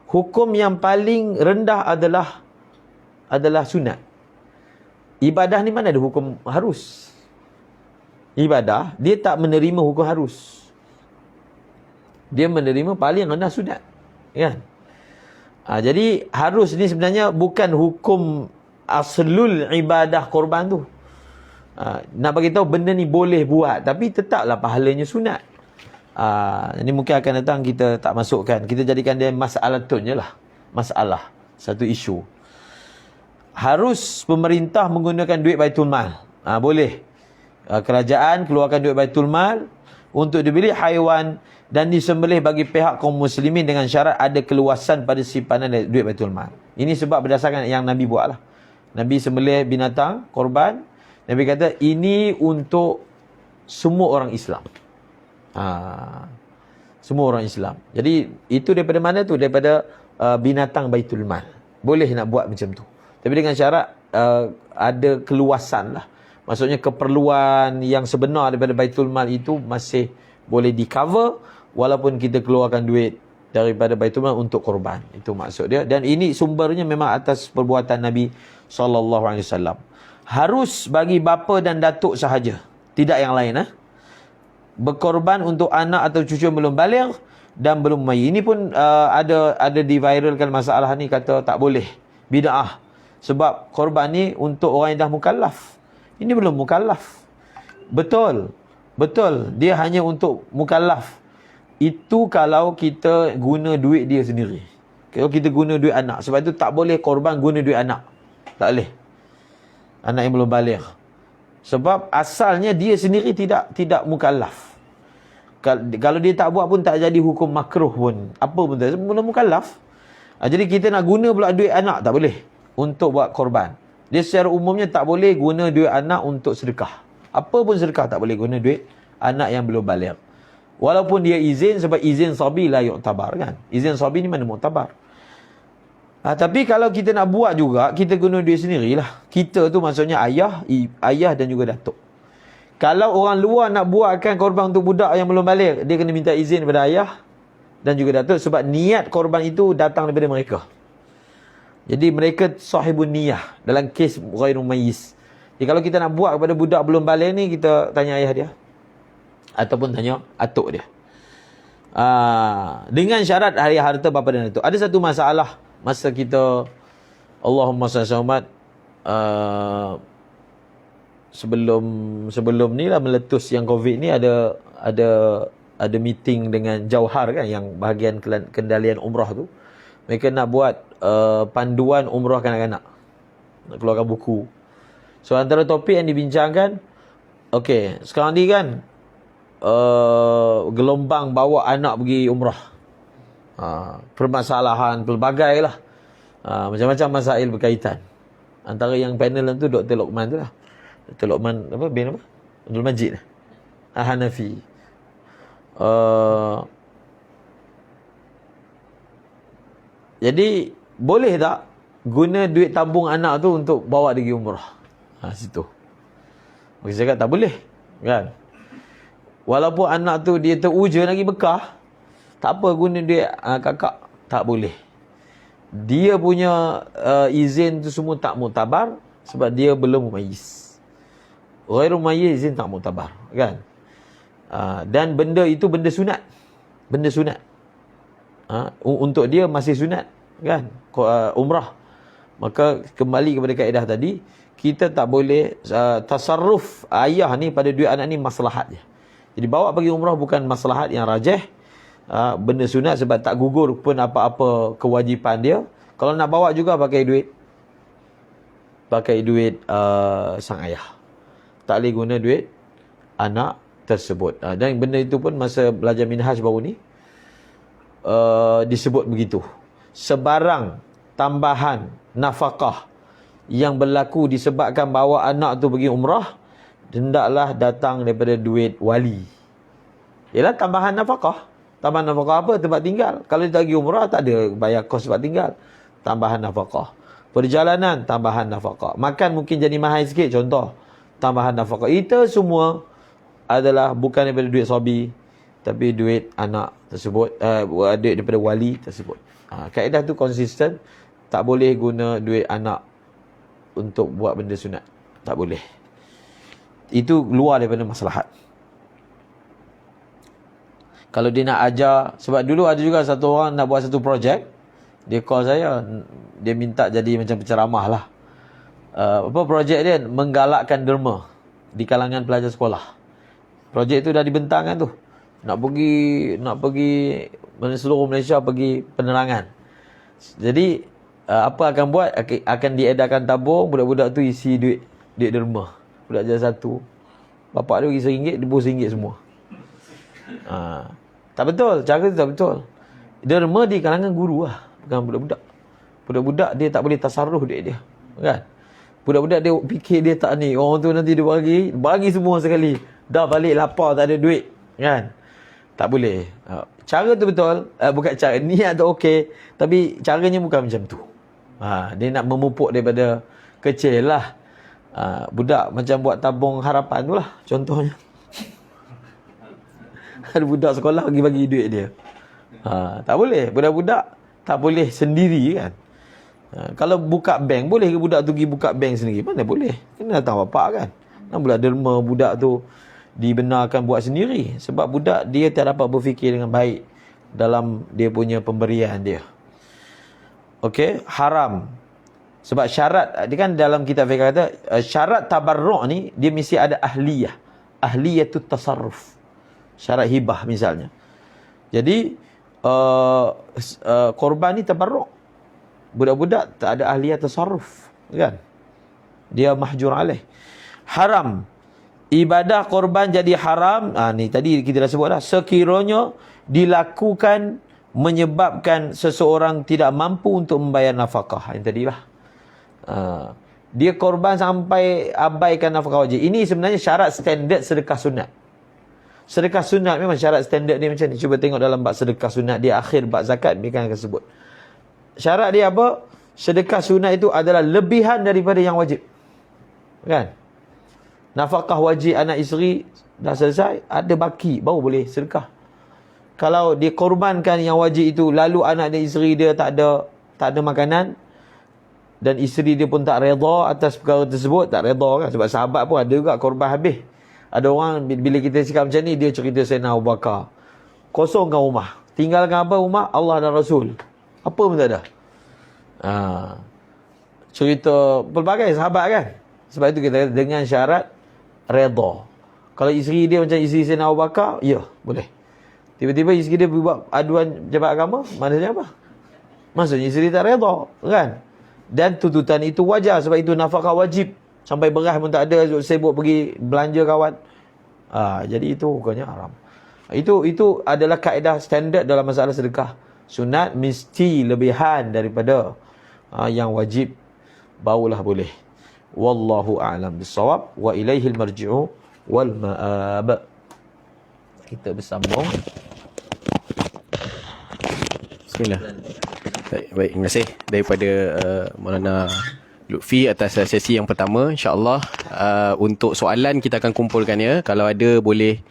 hukum yang paling rendah adalah sunat. Ibadah ni mana ada hukum harus? Ibadah, dia tak menerima hukum harus. Dia menerima paling rendah sunat. Kan? Jadi harus ni sebenarnya bukan hukum aslul ibadah korban tu. Nak bagi tahu benda ni boleh buat, tapi tetaplah pahalanya sunat. Ini mungkin akan datang kita tak masukkan. Kita jadikan dia masalah tu je lah. Masalah. Satu isu. Harus pemerintah menggunakan duit Baitul Mal. Boleh. Kerajaan keluarkan duit Baitul Mal untuk dibeli haiwan dan disembelih bagi pihak kaum muslimin dengan syarat ada keluasan pada simpanan duit Baitul Mal. Ini sebab berdasarkan yang Nabi buat lah. Nabi sembelih binatang, korban. Nabi kata ini untuk semua orang Islam. Semua orang Islam. Jadi itu daripada mana tu? Daripada binatang Baitul Mal. Boleh nak buat macam tu. Tapi dengan syarat ada keluasan lah. Maksudnya keperluan yang sebenar daripada Baitul Mal itu masih boleh di cover walaupun kita keluarkan duit daripada Baitul Mal untuk korban. Itu maksud dia. Dan ini sumbernya memang atas perbuatan Nabi SAW. Harus bagi bapa dan datuk sahaja. Tidak yang lain. Berkorban untuk anak atau cucu yang belum baligh dan belum mai. Ini pun ada diviralkan masalah ni, kata tak boleh. Bid'ah. Sebab korban ni untuk orang yang dah mukallaf. Ini belum mukallaf. Betul. Dia hanya untuk mukallaf. Itu kalau kita guna duit dia sendiri. Kalau kita guna duit anak. Sebab itu tak boleh korban guna duit anak. Tak boleh. Anak yang belum baligh. Sebab asalnya dia sendiri tidak mukallaf. Kalau dia tak buat pun tak jadi hukum makruh pun. Apa pun tak. Belum mukallaf. Jadi kita nak guna pula duit anak. Tak boleh. Untuk buat korban. Dia secara umumnya tak boleh guna duit anak untuk sedekah. Apa pun sedekah tak boleh guna duit anak yang belum baligh. Walaupun dia izin, sebab izin sabi la yu'tabar kan. Izin sabi ni mana mu'tabar. Tapi kalau kita nak buat juga, kita guna duit sendirilah. Kita tu maksudnya ayah dan juga datuk. Kalau orang luar nak buatkan korban untuk budak yang belum baligh, dia kena minta izin daripada ayah dan juga datuk, sebab niat korban itu datang daripada mereka. Jadi mereka sahibun niyah dalam kes ghairu mayyiz. Jadi kalau kita nak buat kepada budak belum baligh ni, kita tanya ayah dia ataupun tanya atuk dia. Dengan syarat hari harta bapa dan datuk. Ada satu masalah masa kita Allahumma salli ala Muhammad. Sebelum ni lah meletus yang COVID ni ada meeting dengan Jauhar kan, yang bahagian kendalian umrah tu. Mereka nak buat panduan umrah kanak-kanak, nak keluarkan buku. So antara topik yang dibincangkan, okey, sekarang ni kan gelombang bawa anak pergi umrah, permasalahan pelbagai lah, macam-macam masail berkaitan. Antara yang panel tu Dr. Lokman tu lah, Dr. Lokman apa, bin apa, Abdul Majid Hanafi. Jadi boleh tak guna duit tabung anak tu untuk bawa dia pergi umrah? Situ Maka saya kata tak boleh kan. Walaupun anak tu dia teruja lagi bekah, tak apa guna duit kakak, tak boleh. Dia punya izin tu semua tak muktabar sebab dia belum mumayyiz. Ghairu mumayyiz izin tak muktabar kan. Dan benda itu benda sunat. Benda sunat. Untuk dia masih sunat kan, umrah. Maka kembali kepada kaedah tadi, kita tak boleh tasarruf ayah ni pada duit anak ni maslahat je. Jadi bawa pergi umrah bukan maslahat yang rajih, benda sunat sebab tak gugur pun apa-apa kewajipan dia. Kalau nak bawa juga pakai duit sang ayah. Tak boleh guna duit anak tersebut. Dan benda itu pun masa belajar minhaj baru ni disebut begitu. Sebarang tambahan nafkah yang berlaku disebabkan bawa anak tu pergi umrah, hendaklah datang daripada duit wali. Ialah tambahan nafkah. Tambahan nafkah apa? Tempat tinggal. Kalau dia pergi umrah, tak ada bayar kos tempat tinggal. Tambahan nafkah. Perjalanan, tambahan nafkah. Makan mungkin jadi mahal sikit, contoh. Tambahan nafkah. Itu semua adalah bukan daripada duit suami, tapi duit anak tersebut, duit daripada wali tersebut. Kaedah tu konsisten. Tak boleh guna duit anak untuk buat benda sunat. Tak boleh. Itu luar daripada maslahat. Kalau dia nak ajar, sebab dulu ada juga satu orang nak buat satu projek, dia call saya, dia minta jadi macam penceramah lah. Projek dia menggalakkan derma di kalangan pelajar sekolah. Projek tu dah dibentangkan tu. Nak pergi seluruh Malaysia pergi penerangan. Jadi apa akan buat? Akan diedarkan tabung, budak-budak tu isi duit derma. Budak jalan satu, bapak dia bagi RM1, dia bos RM1 semua. Tak betul, cara tu tak betul. Derma di kalangan guru lah, bukan budak-budak. Budak-budak dia tak boleh tasarruf duit dia, kan? Budak-budak dia fikir dia tak ni, orang tu nanti dia bagi semua sekali. Dah balik lapar, tak ada duit, kan? Tak boleh. Cara tu betul, bukan cara, niat tu okey, tapi caranya bukan macam tu. Dia nak memupuk daripada kecil lah. Budak macam buat tabung harapan tu lah contohnya. Ada budak sekolah bagi duit dia. Tak boleh. Budak-budak tak boleh sendiri kan. Kalau buka bank, boleh ke budak tu pergi buka bank sendiri? Mana boleh. Kena datang bapak kan. Nak pula derma budak tu dibenarkan buat sendiri. Sebab budak dia tak dapat berfikir dengan baik dalam dia punya pemberian dia. Okey, haram. Sebab syarat, dia kan dalam kitab fiqh kata, syarat tabarruk ni, dia mesti ada ahliyah. Ahliyatut tasarruf. Syarat hibah misalnya. Jadi, korban ni tabarruk. Budak-budak tak ada ahliyah tasarruf. Kan? Dia mahjur alaih. Haram. Ibadah korban jadi haram. Ni tadi kita dah sebut dah. Sekiranya dilakukan menyebabkan seseorang tidak mampu untuk membayar nafkah. Yang tadilah. Dia korban sampai abaikan nafkah wajib. Ini sebenarnya syarat standard sedekah sunat. Sedekah sunat memang syarat standard dia macam ni. Cuba tengok dalam bab sedekah sunat. Dia akhir bab zakat, mereka akan sebut. Syarat dia apa? Sedekah sunat itu adalah lebihan daripada yang wajib. Kan? Nafkah wajib anak isteri dah selesai, ada baki, baru boleh sedekah. Kalau dia korbankan yang wajib itu, lalu anak dan isteri dia tak ada makanan, dan isteri dia pun tak redha atas perkara tersebut, tak redha kan, sebab sahabat pun ada juga korban habis. Ada orang bila kita cakap macam ni, dia cerita Sayyidina Abu Bakar, kosongkan rumah, tinggalkan apa rumah? Allah dan Rasul, apa pun tak ada. cerita pelbagai sahabat kan. Sebab itu kita kata dengan syarat redha. Kalau isteri dia macam isteri Sayyidina Abu Bakar, ya, boleh. Tiba-tiba isteri dia buat aduan jabat agama, maksudnya apa? Maksudnya isteri tak redha, kan? Dan tuntutan itu wajar sebab itu nafkah wajib. Sampai beras pun tak ada, sibuk pergi belanja kawan. Jadi itu hukumnya haram. Itu adalah kaedah standard dalam masalah sedekah. Sunat mesti lebihan daripada yang wajib, barulah boleh. Wallahu a'lam bissawab wa ilaihil marji'u wal ma'ab. Kita bersambung. Bismillah. Baik, terima kasih daripada Maulana Lutfi atas sesi yang pertama. InsyaAllah untuk soalan kita akan kumpulkannya. Kalau ada boleh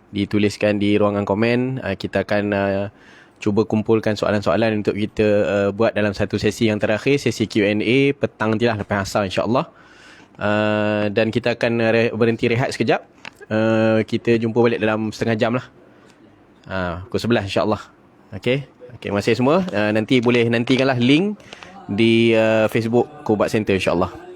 dituliskan di ruangan komen. Kita akan cuba kumpulkan soalan-soalan untuk kita buat dalam satu sesi yang terakhir, sesi Q&A petang nanti lah lepas asar insyaAllah. Dan kita akan berhenti rehat sekejap. Kita jumpa balik dalam setengah jam lah. Pukul 11 insyaAllah. Okay, terima kasih semua. Nanti boleh nantikanlah link di Facebook Kobat Center insyaAllah.